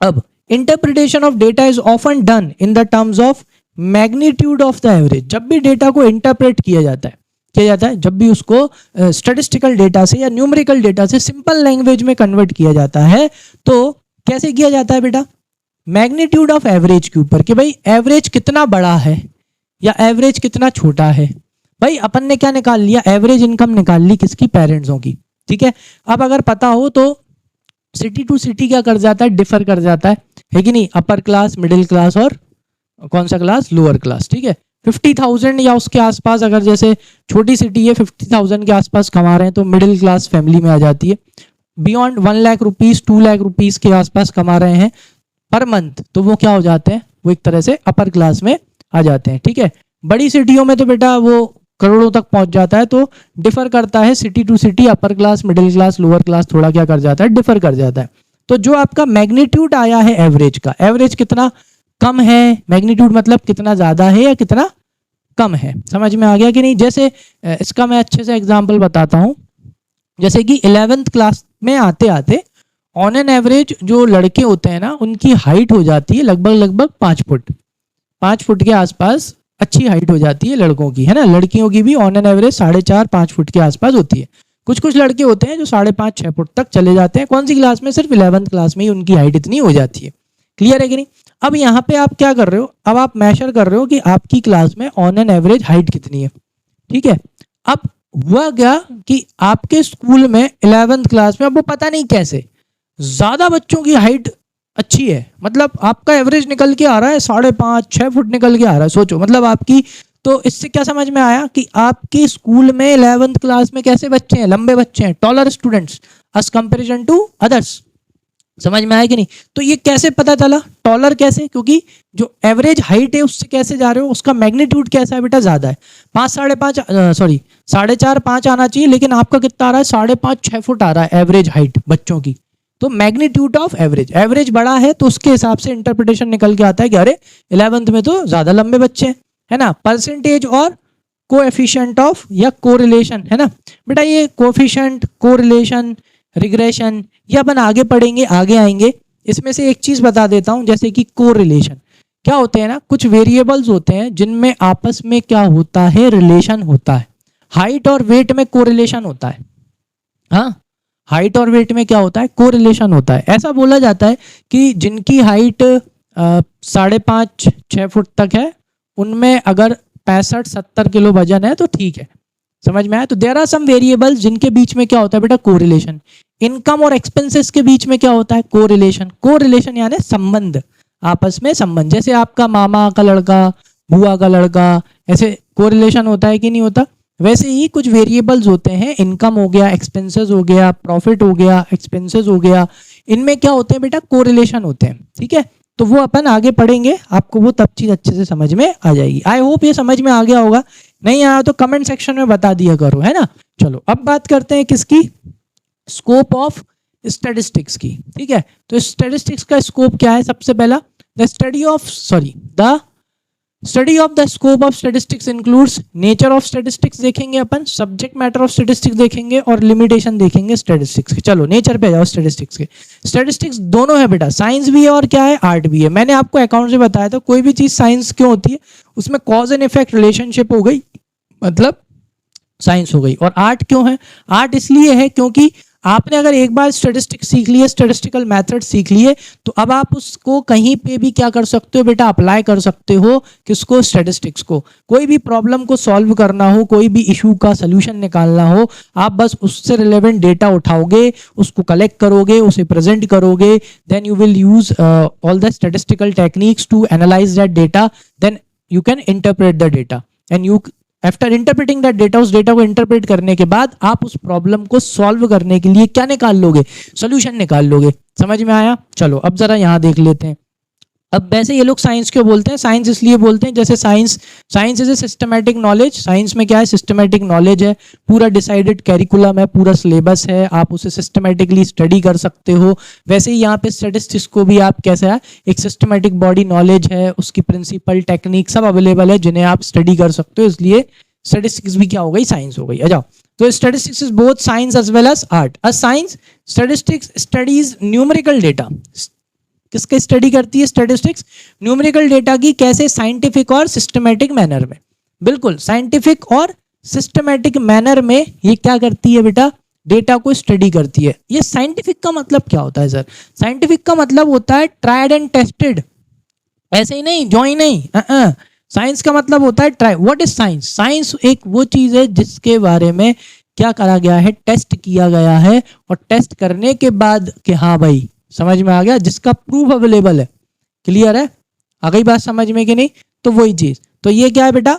S1: अब interpretation of data is often done in the terms of magnitude of the average. जब भी डेटा को इंटरप्रेट किया जाता है, जब भी उसको स्टैटिस्टिकल डेटा से या न्यूमेरिकल डेटा से सिंपल लैंग्वेज में कन्वर्ट किया जाता है, तो कैसे किया जाता है बेटा, मैग्नीट्यूड ऑफ एवरेज के ऊपर, कि भाई एवरेज कितना बड़ा है या एवरेज कितना छोटा है। भाई अपन ने क्या निकाल लिया, एवरेज इनकम निकाल ली किसकी, पेरेंट्सों की, ठीक है। अब अगर पता हो तो सिटी टू सिटी क्या कर जाता है, डिफर कर जाता है कि नहीं, अपर क्लास, मिडिल क्लास और कौन सा क्लास, लोअर क्लास, ठीक है। 50,000 या उसके आसपास, अगर जैसे छोटी सिटी है 50,000 के आसपास कमा रहे हैं तो मिडिल क्लास फैमिली में आ जाती है। Beyond 1 lakh rupees 2 lakh rupees के आसपास कमा रहे हैं पर मंथ, तो वो क्या हो जाते हैं, वो एक तरह से अपर क्लास में आ जाते हैं, ठीक है। बड़ी सिटियों में तो बेटा वो करोड़ों तक पहुंच जाता है, तो डिफर करता है city to city, upper class, middle class, lower class थोड़ा क्या कर जाता है, डिफर कर जाता है। तो जो आपका मैग्नीट्यूड आया है एवरेज का, एवरेज कितना कम है, मैग्नीट्यूड मतलब कितना ज्यादा है या कितना कम है, समझ में आ गया कि नहीं। जैसे इसका मैं अच्छे से एग्जांपल बताता हूं, जैसे कि 11th क्लास में आते आते ऑन एन एवरेज जो लड़के होते हैं ना, उनकी हाइट हो जाती है लगभग 5 फुट, 5 फुट के आसपास अच्छी हाइट हो जाती है लड़कों की, है ना। लड़कियों की भी ऑन एन एवरेज 4.5-5 फुट के आसपास होती है। कुछ लड़के होते हैं जो 5.5-6 फुट तक चले जाते हैं। कौन सी क्लास में, सिर्फ 11th क्लास में ही उनकी हाइट इतनी हो जाती है। क्लियर है कि नहीं। अब यहाँ पे आप क्या कर रहे हो, अब आप मेजर कर रहे हो कि आपकी क्लास में ऑन एन एवरेज हाइट कितनी है, ठीक है। अब हुआ क्या कि आपके स्कूल में 11th क्लास में, अब वो पता नहीं कैसे ज्यादा बच्चों की हाइट अच्छी है, मतलब आपका एवरेज निकल के आ रहा है 5.5-6 फुट निकल के आ रहा है। सोचो मतलब आपकी, तो इससे क्या समझ में आया कि आपके स्कूल में 11th क्लास में कैसे बच्चे हैं, लंबे बच्चे हैं, taller students as comparison to others. समझ में आया कि नहीं। तो ये कैसे पता चला, टॉलर कैसे, क्योंकि जो एवरेज हाइट है उससे कैसे जा रहे हो, उसका मैग्नीट्यूड कैसा है बेटा, ज्यादा है। 4.5 आना चाहिए, लेकिन आपका कितना आ रहा है, 5.5-6 फुट आ रहा है एवरेज हाइट बच्चों की। तो मैग्नीट्यूड ऑफ एवरेज, एवरेज बड़ा है तो उसके हिसाब से इंटरप्रिटेशन निकल के आता है कि अरे 11th में तो ज्यादा लंबे बच्चे हैं, है ना। परसेंटेज और कोएफिशिएंट ऑफ या कोरिलेशन, है ना बेटा। ये कोएफिशिएंट, कोरिलेशन, रिग्रेशन ये अपन आगे पढ़ेंगे, आगे आएंगे। इसमें से एक चीज बता देता हूं, जैसे कि कोरिलेशन क्या होते हैं ना, कुछ वेरिएबल्स होते हैं जिनमें आपस में क्या होता है, रिलेशन होता है। हाइट और वेट में कोरिलेशन होता है, हाँ, हाइट और वेट में क्या होता है, कोरिलेशन होता है। ऐसा बोला जाता है कि जिनकी हाइट 5.5-6 फुट तक है, उनमें अगर 65-70 किलो वजन है तो ठीक है। समझ में आया। तो देयर आर सम वेरिएबल्स जिनके बीच में क्या होता है बेटा, कोरिलेशन। इनकम और एक्सपेंसेस के बीच में क्या होता है, कोरिलेशन। कोरिलेशन यानी संबंध, आपस में संबंध। जैसे आपका मामा का लड़का, बुआ का लड़का, ऐसे कोरिलेशन होता है कि नहीं होता। वैसे ही कुछ वेरिएबल्स होते हैं, इनकम हो गया, एक्सपेंसेस हो गया, प्रॉफिट हो गया, एक्सपेंसेस हो गया, इनमें क्या होते हैं बेटा, कोरिलेशन होते हैं, ठीक है। तो वो अपन आगे पढ़ेंगे, आपको वो तब चीज अच्छे से समझ में आ जाएगी। आई होप ये समझ में आ गया होगा, नहीं आया तो कमेंट सेक्शन में बता दिया करो, है ना। चलो अब बात करते हैं किसकी, स्कोप ऑफ स्टैटिस्टिक्स की, ठीक है। तो स्टैटिस्टिक्स का स्कोप क्या है, सबसे पहला the study of the scope of statistics includes nature of statistics देखेंगे अपन, सब्जेक्ट मैटर ऑफ स्टैटिस्टिक्स देखेंगे और लिमिटेशन देखेंगे स्टैटिस्टिक्स के। चलो नेचर पे जाओ स्टैटिस्टिक्स के। स्टैटिस्टिक्स दोनों है बेटा, साइंस भी है और क्या है, आर्ट भी है। मैंने आपको अकाउंट से बताया था, कोई भी चीज साइंस क्यों होती है, उसमें कॉज एंड इफेक्ट रिलेशनशिप हो गई, मतलब साइंस हो गई। और आर्ट क्यों है, आर्ट इसलिए है क्योंकि आपने अगर एक बार स्टैटिस्टिक्स सीख लिए, स्टैटिस्टिकल मेथड सीख लिए, तो अब आप उसको कहीं पे भी क्या कर सकते हो बेटा, अप्लाई कर सकते हो। किसको, स्टैटिस्टिक्स को। कोई भी प्रॉब्लम को सॉल्व करना हो, कोई भी इशू का सोल्यूशन निकालना हो, आप बस उससे रिलेवेंट डेटा उठाओगे, उसको कलेक्ट करोगे, उसे प्रेजेंट करोगे, then you will use all the statistical techniques to analyse that data, then you can interpret the data and you after interpreting that data, उस डेटा को इंटरप्रेट करने के बाद आप उस प्रॉब्लम को सॉल्व करने के लिए क्या निकाल लोगे, सॉल्यूशन निकाल लोगे। समझ में आया। चलो अब जरा यहां देख लेते हैं। अब वैसे ये लोग साइंस क्यों बोलते हैं? साइंस इसलिए बोलते हैं जैसे science is a systematic knowledge. Science में क्या है? सिस्टमैटिक नॉलेज है, पूरा डिसाइडेड कैरिकुलम है, पूरा सिलेबस है, आप उसे सिस्टमैटिकली स्टडी कर सकते हो। वैसे ही यहाँ पे स्टैटिस्टिक्स को भी आप कैसा है, एक सिस्टमैटिक बॉडी नॉलेज है, उसकी प्रिंसिपल टेक्निक सब अवेलेबल है जिन्हें आप स्टडी कर सकते हो, इसलिए स्टैटिस्टिक्स भी क्या हो गई? साइंस हो गई। आ जाओ, तो statistics is both science as well as art. A science statistics studies numerical data. किसके स्टडी करती है स्टैटिस्टिक्स? न्यूमेरिकल डेटा की। कैसे? साइंटिफिक और सिस्टमैटिक मैनर में। बिल्कुल साइंटिफिक और सिस्टमैटिक मैनर में ये क्या करती है बेटा? डेटा को स्टडी करती है। ये साइंटिफिक का मतलब क्या होता है सर? साइंटिफिक का मतलब होता है ट्राइड एंड टेस्टेड। ऐसे ही नहीं, जो ही नहीं। साइंस का मतलब होता है try. What is science? Science एक वो चीज है जिसके बारे में क्या करा गया है? टेस्ट किया गया है, और टेस्ट करने के बाद कि हाँ भाई समझ में आ गया, जिसका प्रूफ अवेलेबल है। क्लियर है? आ गई बात समझ में कि नहीं? तो वही चीज। तो ये क्या है बेटा?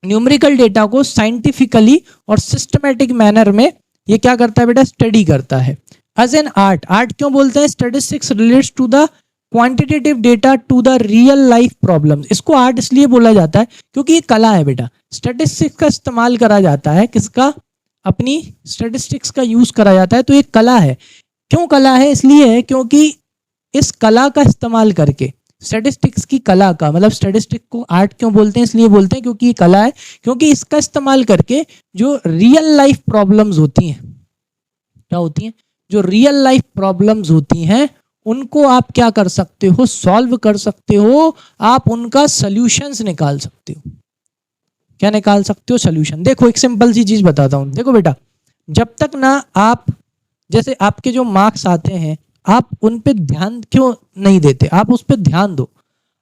S1: न्यूमेरिकल डेटा को साइंटिफिकली और सिस्टमैटिक मैनर में ये क्या करता है बेटा? स्टडी करता है। As an art. आर्ट क्यों बोलते हैं? Statistics relates to the quantitative data to the real life problems. इसको आर्ट इसलिए बोला जाता है क्योंकि ये कला है बेटा। स्टैटिस्टिक्स का इस्तेमाल करा जाता है, किसका? अपनी स्टैटिस्टिक्स का यूज करा जाता है, तो ये कला है। क्यों कला है? इसलिए है क्योंकि इस कला का इस्तेमाल करके, स्टैटिस्टिक्स की कला का मतलब, स्टैटिस्टिक्स को आर्ट क्यों बोलते हैं? इसलिए बोलते हैं क्योंकि ये कला है, क्योंकि इसका इस्तेमाल करके जो रियल लाइफ प्रॉब्लम्स होती हैं, क्या होती हैं? जो रियल लाइफ प्रॉब्लम्स होती हैं उनको आप क्या कर सकते हो? सॉल्व कर सकते हो, आप उनका सॉल्यूशंस निकाल सकते हो। क्या निकाल सकते हो? सॉल्यूशन। देखो एक सिंपल सी चीज बताता हूं। देखो बेटा, जब तक ना आप, जैसे आपके जो मार्क्स आते हैं, आप उन पे ध्यान क्यों नहीं देते? आप उस पे ध्यान दो।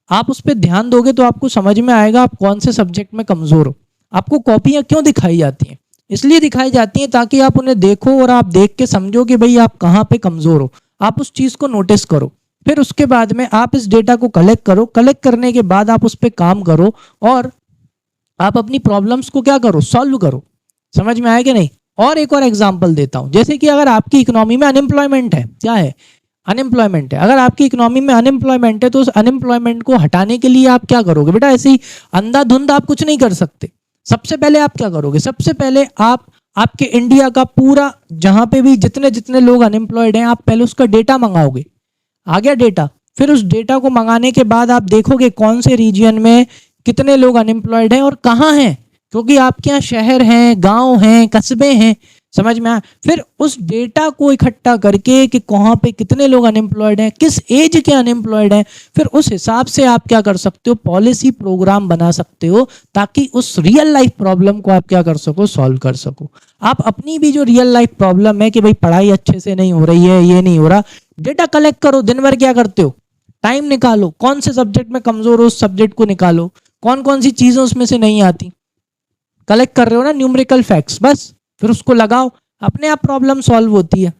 S1: आप उस पे ध्यान दोगे तो आपको समझ में आएगा आप कौन से सब्जेक्ट में कमजोर हो। आपको कॉपियां क्यों दिखाई जाती हैं? इसलिए दिखाई जाती हैं ताकि आप उन्हें देखो और आप देख के समझो कि भाई आप कहाँ पे कमजोर हो। आप उस चीज को नोटिस करो, फिर उसके बाद में आप इस डेटा को कलेक्ट करो। कलेक्ट करने के बाद आप उस पर काम करो और आप अपनी प्रॉब्लम्स को क्या करो? सॉल्व करो। समझ में आया कि नहीं? और एक और एग्जांपल देता हूं। जैसे कि अगर आपकी इकोनॉमी में अनएम्प्लॉयमेंट है, क्या है? अनएम्प्लॉयमेंट है। अगर आपकी इकोनॉमी में अनएम्प्लॉयमेंट है तो उस अनएम्प्लॉयमेंट को हटाने के लिए आप क्या करोगे बेटा? ऐसे ही अंधाधुंध आप कुछ नहीं कर सकते। सबसे पहले आप क्या करोगे? सबसे पहले आप आपके इंडिया का पूरा, जहां पे भी जितने जितने लोग अनएम्प्लॉयड हैं, आप पहले उसका डेटा मंगाओगे। आ गया डेटा? फिर उस डेटा को मंगाने के बाद आप देखोगे कौन से रीजन में कितने लोग अनएम्प्लॉयड हैं और कहाँ हैं, क्योंकि आपके यहाँ शहर हैं, गांव हैं, कस्बे हैं। समझ में आया? फिर उस डेटा को इकट्ठा करके कि कहाँ पे कितने लोग अनएम्प्लॉयड हैं, किस एज के अनएम्प्लॉयड हैं, फिर उस हिसाब से आप क्या कर सकते हो? पॉलिसी प्रोग्राम बना सकते हो, ताकि उस रियल लाइफ प्रॉब्लम को आप क्या कर सको? सॉल्व कर सको। आप अपनी भी जो रियल लाइफ प्रॉब्लम है कि भाई पढ़ाई अच्छे से नहीं हो रही है, ये नहीं हो रहा, डेटा कलेक्ट करो। दिन भर क्या करते हो? टाइम निकालो, कौन से सब्जेक्ट में कमजोर हो उस सब्जेक्ट को निकालो, कौन कौन सी चीजें उसमें से नहीं आती, कलेक्ट कर रहे हो ना न्यूमेरिकल फैक्ट्स, बस फिर उसको लगाओ, अपने आप प्रॉब्लम सॉल्व होती है।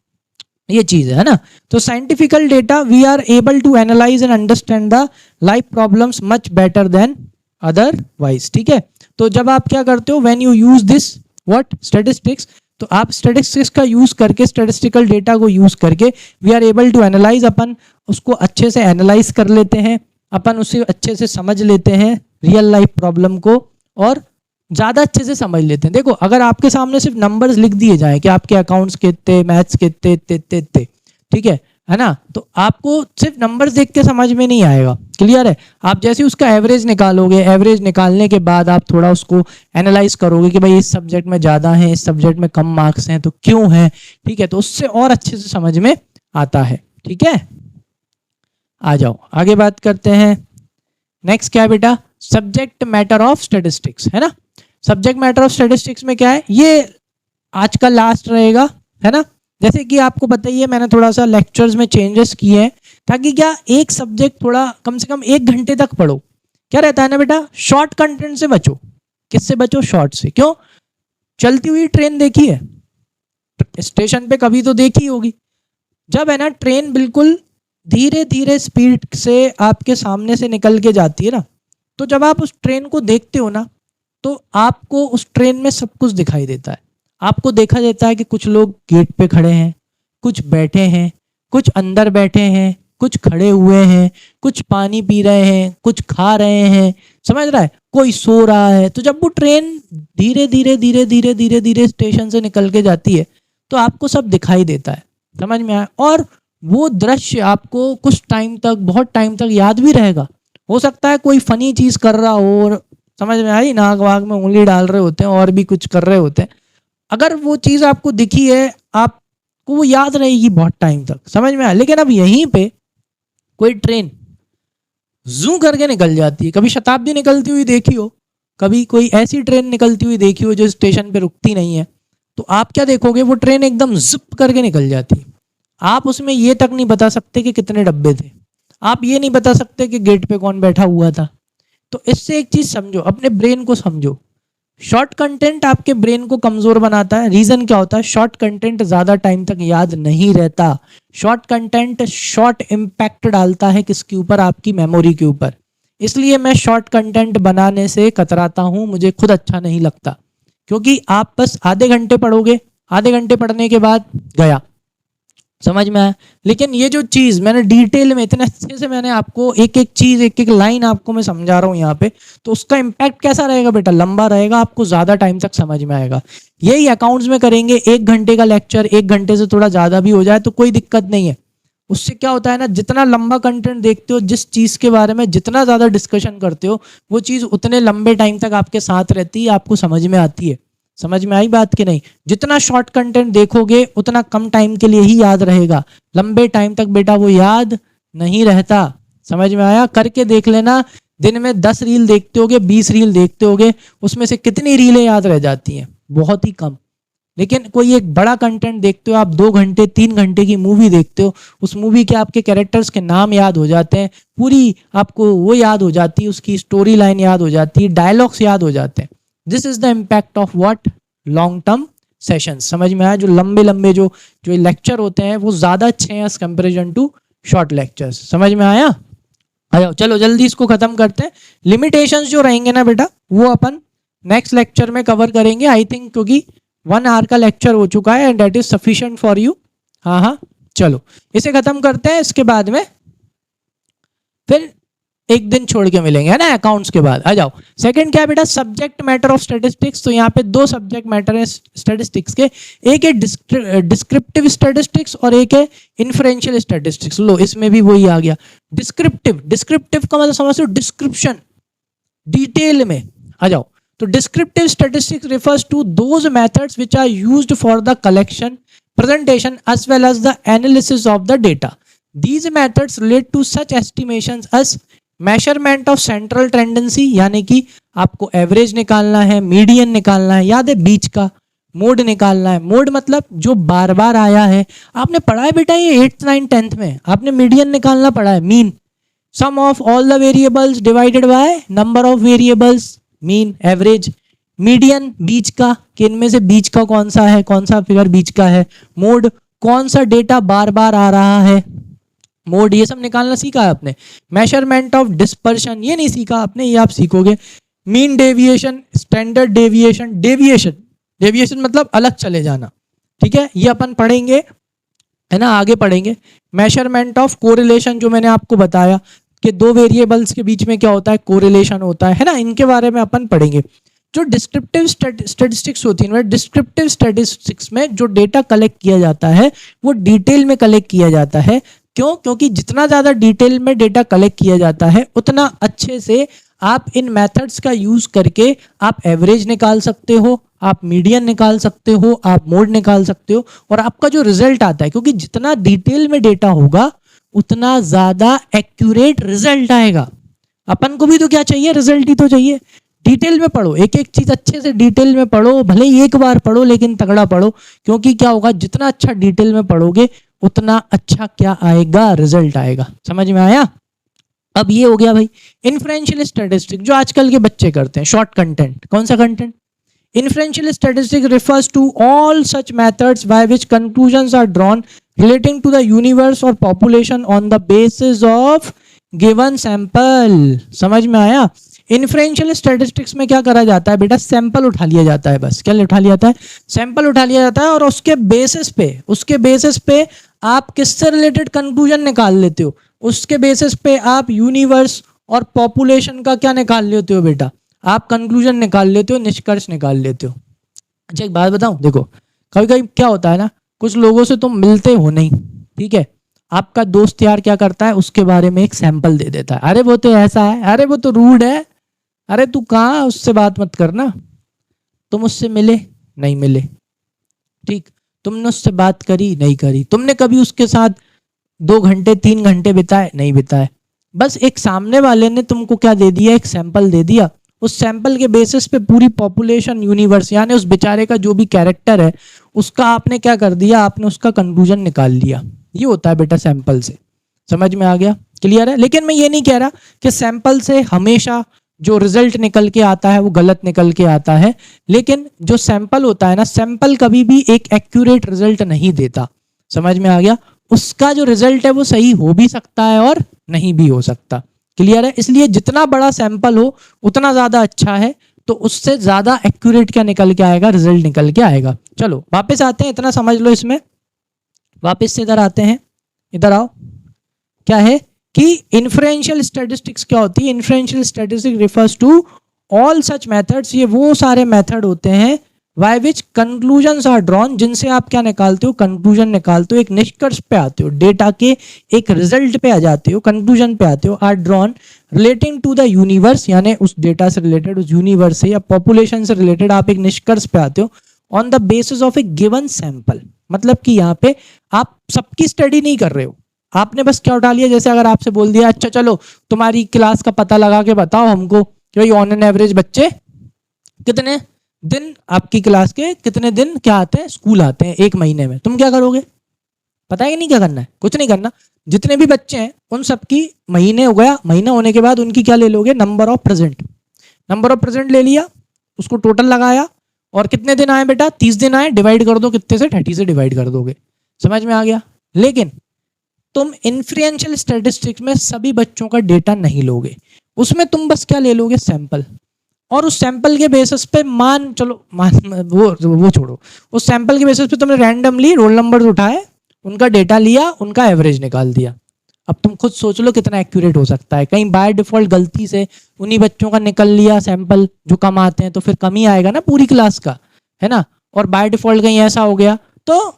S1: ये चीज है ना? तो scientifical data we are able to analyse and understand the life problems much better than otherwise. ठीक है? तो जब आप क्या करते हो? When you use this what statistics, तो आप स्टैटिस्टिक्स का यूज करके, स्टैटिस्टिकल डेटा को यूज करके we are able to analyse, अपन उसको अच्छे से एनालाइज कर लेते हैं, अपन उसे अच्छे से समझ लेते हैं रियल लाइफ प्रॉब्लम को, और ज्यादा अच्छे से समझ लेते हैं। देखो अगर आपके सामने सिर्फ नंबर्स लिख दिए जाए कि आपके अकाउंट्स के इतने, मैथ्स के इतने इतने इतने इतने, ठीक है ना, तो आपको सिर्फ नंबर्स देख के समझ में नहीं आएगा। क्लियर है? आप जैसे उसका एवरेज निकालोगे, एवरेज निकालने के बाद आप थोड़ा उसको एनालाइज करोगे कि भाई इस सब्जेक्ट में ज्यादा है, इस सब्जेक्ट में कम मार्क्स हैं, तो क्यों है? ठीक है? तो उससे और अच्छे से समझ में आता है। ठीक है? आ जाओ आगे बात करते हैं। नेक्स्ट क्या है बेटा? सब्जेक्ट मैटर ऑफ स्टैटिस्टिक्स, है ना? सब्जेक्ट मैटर ऑफ स्टैटिस्टिक्स में क्या है? ये आज का लास्ट रहेगा, है ना? जैसे कि आपको बताइए, मैंने थोड़ा सा लेक्चर्स में चेंजेस किए हैं ताकि क्या, एक सब्जेक्ट थोड़ा कम से कम 1 घंटे तक पढ़ो। क्या रहता है ना बेटा? शॉर्ट कंटेंट से बचो। किससे बचो? शॉर्ट से। क्यों? चलती हुई ट्रेन देखी है? स्टेशन पे कभी तो देखी होगी। जब है ना ट्रेन बिल्कुल धीरे धीरे स्पीड से आपके सामने से निकल के जाती है ना, तो जब आप उस ट्रेन को देखते हो ना, तो आपको उस ट्रेन में सब कुछ दिखाई देता है। आपको देखा देता है कि कुछ लोग गेट पे खड़े हैं, कुछ बैठे हैं, कुछ अंदर बैठे हैं, कुछ खड़े हुए हैं, कुछ पानी पी रहे हैं, कुछ खा रहे हैं, समझ रहा है, कोई सो रहा है। तो जब वो ट्रेन धीरे धीरे धीरे धीरे धीरे धीरे स्टेशन से निकल के जाती है तो आपको सब दिखाई देता है, समझ में आया। और वो दृश्य आपको कुछ टाइम तक, बहुत टाइम तक याद भी रहेगा। हो सकता है कोई फनी चीज कर रहा हो और समझ में आई, नाक वाक में उंगली डाल रहे होते हैं और भी कुछ कर रहे होते हैं, अगर वो चीज आपको दिखी है आपको वो याद रहेगी बहुत टाइम तक, समझ में आया। लेकिन अब यहीं पे कोई ट्रेन जू करके निकल जाती है, कभी शताब्दी निकलती हुई देखी हो, कभी कोई ऐसी ट्रेन निकलती हुई देखी हो जो स्टेशन पे रुकती नहीं है, तो आप क्या देखोगे, वो ट्रेन एकदम जिप करके निकल जाती है। आप उसमें ये तक नहीं बता सकते कि कितने डब्बे थे, आप ये नहीं बता सकते कि गेट पे कौन बैठा हुआ था। तो इससे एक चीज समझो, अपने ब्रेन को समझो, शॉर्ट कंटेंट आपके ब्रेन को कमजोर बनाता है। रीजन क्या होता है, शॉर्ट कंटेंट ज्यादा टाइम तक याद नहीं रहता। शॉर्ट कंटेंट शॉर्ट इम्पैक्ट डालता है किसके ऊपर, आपकी मेमोरी के ऊपर। इसलिए मैं शॉर्ट कंटेंट बनाने से कतराता हूं, मुझे खुद अच्छा नहीं लगता, क्योंकि आप बस आधे घंटे पढ़ोगे, आधे घंटे पढ़ने के बाद गया, समझ में आया। लेकिन ये जो चीज मैंने डिटेल में इतने अच्छे से मैंने आपको एक एक चीज, एक एक लाइन आपको मैं समझा रहा हूँ यहाँ पे, तो उसका इम्पैक्ट कैसा रहेगा बेटा, लंबा रहेगा, आपको ज्यादा टाइम तक समझ में आएगा। यही अकाउंट्स में करेंगे, 1 घंटे का लेक्चर, 1 घंटे से थोड़ा ज्यादा भी हो जाए तो कोई दिक्कत नहीं है। उससे क्या होता है ना, जितना लंबा कंटेंट देखते हो, जिस चीज के बारे में जितना ज्यादा डिस्कशन करते हो, वो चीज उतने लंबे टाइम तक आपके साथ रहती है, आपको समझ में आती है। समझ में आई बात कि नहीं। जितना शॉर्ट कंटेंट देखोगे उतना कम टाइम के लिए ही याद रहेगा, लंबे टाइम तक बेटा वो याद नहीं रहता। समझ में आया, करके देख लेना। दिन में 10 रील देखते होगे, 20 रील देखते होगे, उसमें से कितनी रीलें याद रह जाती हैं, बहुत ही कम। लेकिन कोई एक बड़ा कंटेंट देखते हो आप, 2 घंटे 3 घंटे की मूवी देखते हो, उस मूवी के आपके कैरेक्टर्स के नाम याद हो जाते हैं, पूरी आपको वो याद हो जाती है, उसकी स्टोरी लाइन याद हो जाती है, डायलॉग्स याद हो जाते हैं। This is the impact of what, long term session. समझ में आया, जो लंबे लंबे जो लेक्चर होते हैं वो ज्यादा अच्छे हैं as comparison to short lectures. समझ में आया। आया, चलो जल्दी इसको खत्म करते हैं। लिमिटेशंस जो रहेंगे ना बेटा, वो अपन नेक्स्ट लेक्चर में कवर करेंगे आई थिंक, क्योंकि 1 आवर का लेक्चर हो चुका है and that is sufficient for you. हाँ हाँ, चलो इसे खत्म करते हैं। इसके बाद में फिर एक दिन छोड़ के मिलेंगे, है ना, अकाउंट्स के बाद। आ जाओ, सेकंड क्या है बेटा, सब्जेक्ट मैटर ऑफ स्टैटिस्टिक्स। तो यहाँ पे 2 सब्जेक्ट मैटर है स्टैटिस्टिक्स के, एक है डिस्क्रिप्टिव स्टैटिस्टिक्स और एक है इन्फरेंशियल स्टैटिस्टिक्स। लो इसमें भी वही आ गया, डिस्क्रिप्टिव। डिस्क्रिप्टिव का मतलब समझते हो, डिस्क्रिप्शन, डिटेल में। आ जाओ, तो descriptive statistics refers to those methods which are used for the collection, presentation as well as the analysis of the data. These methods relate to such estimations as measurement of central tendency, यानी कि आपको average निकालना है, median निकालना है, याद है बीच का, मोड निकालना है। मोड मतलब जो बार बार आया है, आपने पढ़ा है बेटा ये 8th 9th 10th में, आपने मीडियन निकालना पढ़ा है, mean, sum of all the variables divided by number of variables, mean average. Median बीच का, कि इनमें से बीच का कौन सा है, कौन सा फिगर बीच का है। मोड, कौन सा डेटा बार बार आ रहा है, मोड। ये सब निकालना सीखा है आपने। मेजरमेंट ऑफ डिस्पर्शन ये नहीं सीखा आपने, ये आप सीखोगे। Mean deviation, standard deviation, deviation मतलब अलग चले जाना, ठीक है, ये अपन पढ़ेंगे, है ना, आगे पढ़ेंगे। मेजरमेंट ऑफ कोरिलेशन, जो मैंने आपको बताया कि 2 वेरिएबल्स के बीच में क्या होता है, कोरिलेशन होता है ना, इनके बारे में अपन पढ़ेंगे। जो डिस्क्रिप्टिव स्टैटिस्टिक्स होती है, डिस्क्रिप्टिव स्टैटिस्टिक्स में जो डेटा कलेक्ट किया जाता है वो डिटेल में कलेक्ट किया जाता है। क्यों? क्योंकि जितना ज़्यादा डिटेल में डेटा कलेक्ट किया जाता है उतना अच्छे से आप इन मेथड्स का यूज करके आप एवरेज निकाल सकते हो, आप मीडियन निकाल सकते हो, आप मोड निकाल सकते हो, और आपका जो रिजल्ट आता है, क्योंकि जितना डिटेल में डेटा होगा उतना ज़्यादा एक्यूरेट रिजल्ट आएगा। अपन को भी तो क्या चाहिए, रिजल्ट ही तो चाहिए। डिटेल में पढ़ो, एक एक चीज अच्छे से डिटेल में पढ़ो, भले ही एक बार पढ़ो लेकिन तगड़ा पढ़ो, क्योंकि क्या होगा, जितना अच्छा डिटेल में पढ़ोगे उतना अच्छा क्या आएगा, रिजल्ट आएगा। समझ में आया। अब ये हो गया भाई इन्फ्रेंशियल स्टैटिस्टिक, जो आजकल के बच्चे करते हैं, शॉर्ट कंटेंट। कौन सा content? Inferential statistic refers to all such methods by which conclusions are drawn relating to the universe or population on the basis of given sample। समझ में आया। इन्फ्रेंशियल स्टैटिस्टिक्स में क्या करा जाता है बेटा, सैंपल उठा लिया जाता है, बस क्या उठा लिया जाता है, सैंपल उठा लिया जाता है और उसके बेसिस पे आप किससे रिलेटेड कंक्लूजन निकाल लेते हो, उसके बेसिस पे आप यूनिवर्स और पॉपुलेशन का क्या निकाल लेते हो बेटा, आप कंक्लूजन निकाल लेते हो, निष्कर्ष निकाल लेते हो। अच्छा एक बात बताऊं, देखो कभी कभी क्या होता है ना, कुछ लोगों से तुम मिलते हो नहीं, ठीक है, आपका दोस्त यार क्या करता है, उसके बारे में एक सैंपल दे देता है, अरे वो तो ऐसा है, अरे वो तो रूड है, अरे तू कहाँ, उससे बात मत करना। तुम उससे मिले नहीं मिले, ठीक, तुमने उससे बात करी नहीं करी, तुमने कभी उसके साथ 2 घंटे 3 घंटे बिताए नहीं बिताए, बस एक सामने वाले ने तुमको क्या दे दिया, एक सैंपल दे दिया, उस सैंपल के बेसिस पे पूरी पॉपुलेशन यूनिवर्स यानी उस बेचारे का जो भी कैरेक्टर है उसका आपने क्या कर दिया, आपने उसका कंक्लूजन निकाल लिया। ये होता है बेटा सैंपल से, समझ में आ गया, क्लियर है। लेकिन मैं ये नहीं कह रहा कि सैंपल से हमेशा जो रिजल्ट निकल के आता है वो गलत निकल के आता है, लेकिन जो सैंपल होता है ना, सैंपल कभी भी एक एक्यूरेट रिजल्ट नहीं देता, समझ में आ गया, उसका जो रिजल्ट है वो सही हो भी सकता है और नहीं भी हो सकता, क्लियर है। इसलिए जितना बड़ा सैंपल हो उतना ज्यादा अच्छा है, तो उससे ज्यादा एक्यूरेट क्या निकल के आएगा, रिजल्ट निकल के आएगा। चलो वापस आते हैं, इतना समझ लो इसमें, वापस से इधर आते हैं, इधर आओ। क्या है कि इन्फ्रेंशियल स्टैटिस्टिक्स क्या होती है, inferential statistics refers to all such methods, ये वो सारे मेथड होते हैं by which conclusions are drawn, जिनसे आप क्या निकालते हो, कंक्लूजन निकालते हो, एक निष्कर्ष पे आते हो, डेटा के एक रिजल्ट पे आ जाते हो, कंक्लूजन पे आते हो, are drawn relating to the universe, यानी उस डेटा से रिलेटेड, उस यूनिवर्स से या पॉपुलेशन से रिलेटेड आप एक निष्कर्ष पे आते हो on the basis of A given sample. मतलब कि यहाँ पे आप सबकी स्टडी नहीं कर रहे हो, आपने बस क्या उठा लिया, जैसे अगर आपसे बोल दिया अच्छा चलो तुम्हारी क्लास का पता लगा के बताओ हमको कि भाई ऑन एन एवरेज बच्चे कितने दिन, आपकी क्लास के कितने दिन क्या आते हैं, स्कूल आते हैं 1 महीने में, तुम क्या करोगे, पता है कि नहीं क्या करना है, कुछ नहीं करना, जितने भी बच्चे हैं उन सबकी महीने हो गया, महीना होने के बाद उनकी क्या ले लोगे, number of present, number of present ले लिया, उसको टोटल लगाया और कितने दिन आए बेटा, 30 दिन आए, डिवाइड कर दो कितने से, 30 से डिवाइड कर दोगे, समझ में आ गया। लेकिन तुम इन्फ्रेंशियल स्टैटिस्टिक्स में सभी बच्चों का डेटा नहीं लोगे, उसमें तुम बस क्या ले लोगे, सैंपल, और उस सैंपल के बेसिस पे वो छोड़ो, उस सैंपल के बेसिस पे तुमने रैंडमली रोल नंबर उठाए, उनका डेटा लिया, उनका एवरेज निकाल दिया। अब तुम खुद सोच लो कितना एक्यूरेट हो सकता है, कहीं बाय डिफॉल्ट गलती से उन्हीं बच्चों का निकल लिया सैंपल जो कम आते हैं, तो फिर कम ही आएगा ना पूरी क्लास का, है ना, और बाय डिफॉल्ट कहीं ऐसा हो गया, तो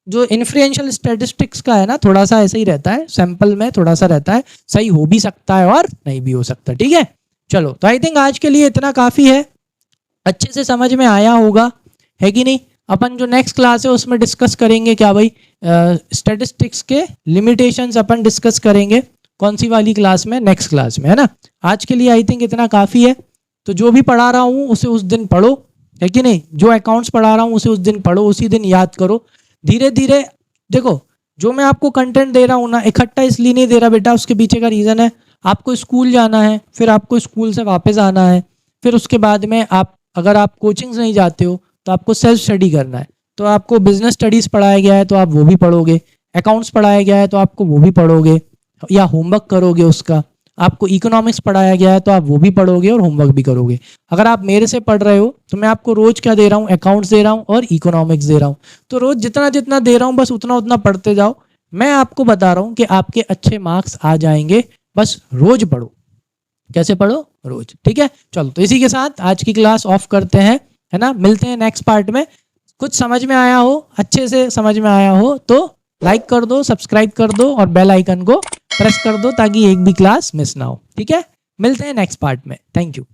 S1: जो इन्फ्रेंशियल स्टैटिस्टिक्स का है ना, थोड़ा सा ऐसे ही रहता है, सैंपल में थोड़ा सा रहता है, सही हो भी सकता है और नहीं भी हो सकता, ठीक है। चलो तो आई थिंक आज के लिए इतना काफ़ी है, अच्छे से समझ में आया होगा, है कि नहीं। अपन जो नेक्स्ट क्लास है उसमें डिस्कस करेंगे क्या भाई, स्टैटिस्टिक्स के लिमिटेशंस अपन डिस्कस करेंगे, कौन सी वाली क्लास में, नेक्स्ट क्लास में, है ना। आज के लिए आई थिंक इतना काफ़ी है, तो जो भी पढ़ा रहा हूँ उसे उस दिन पढ़ो, है कि नहीं, जो अकाउंट्स पढ़ा रहा हूँ उसे उस दिन पढ़ो, उसी दिन याद करो, धीरे धीरे। देखो जो मैं आपको कंटेंट दे रहा हूँ ना, इकट्ठा इसलिए नहीं दे रहा बेटा, उसके पीछे का रीज़न है, आपको स्कूल जाना है, फिर आपको स्कूल से वापस आना है, फिर उसके बाद में आप अगर आप कोचिंग्स नहीं जाते हो तो आपको सेल्फ स्टडी करना है, तो आपको बिजनेस स्टडीज़ पढ़ाया गया है तो आप वो भी पढ़ोगे, अकाउंट्स पढ़ाया गया है तो आपको वो भी पढ़ोगे या होमवर्क करोगे उसका, आपको इकोनॉमिक्स पढ़ाया गया है तो आप वो भी पढ़ोगे और होमवर्क भी करोगे। अगर आप मेरे से पढ़ रहे हो तो मैं आपको रोज़ क्या दे रहा हूँ, अकाउंट्स दे रहा हूँ और इकोनॉमिक्स दे रहा हूँ, तो रोज़ जितना जितना दे रहा हूँ बस उतना उतना पढ़ते जाओ। मैं आपको बता रहा हूँ कि आपके अच्छे मार्क्स आ जाएंगे, बस रोज पढ़ो। कैसे पढ़ो, रोज, ठीक है। चलो तो इसी के साथ आज की क्लास ऑफ करते हैं, है ना, मिलते हैं नेक्स्ट पार्ट में। कुछ समझ में आया हो, अच्छे से समझ में आया हो तो लाइक कर दो, सब्सक्राइब कर दो और बेल आइकन को प्रेस कर दो ताकि एक भी क्लास मिस ना हो, ठीक है। मिलते हैं नेक्स्ट पार्ट में, थैंक यू।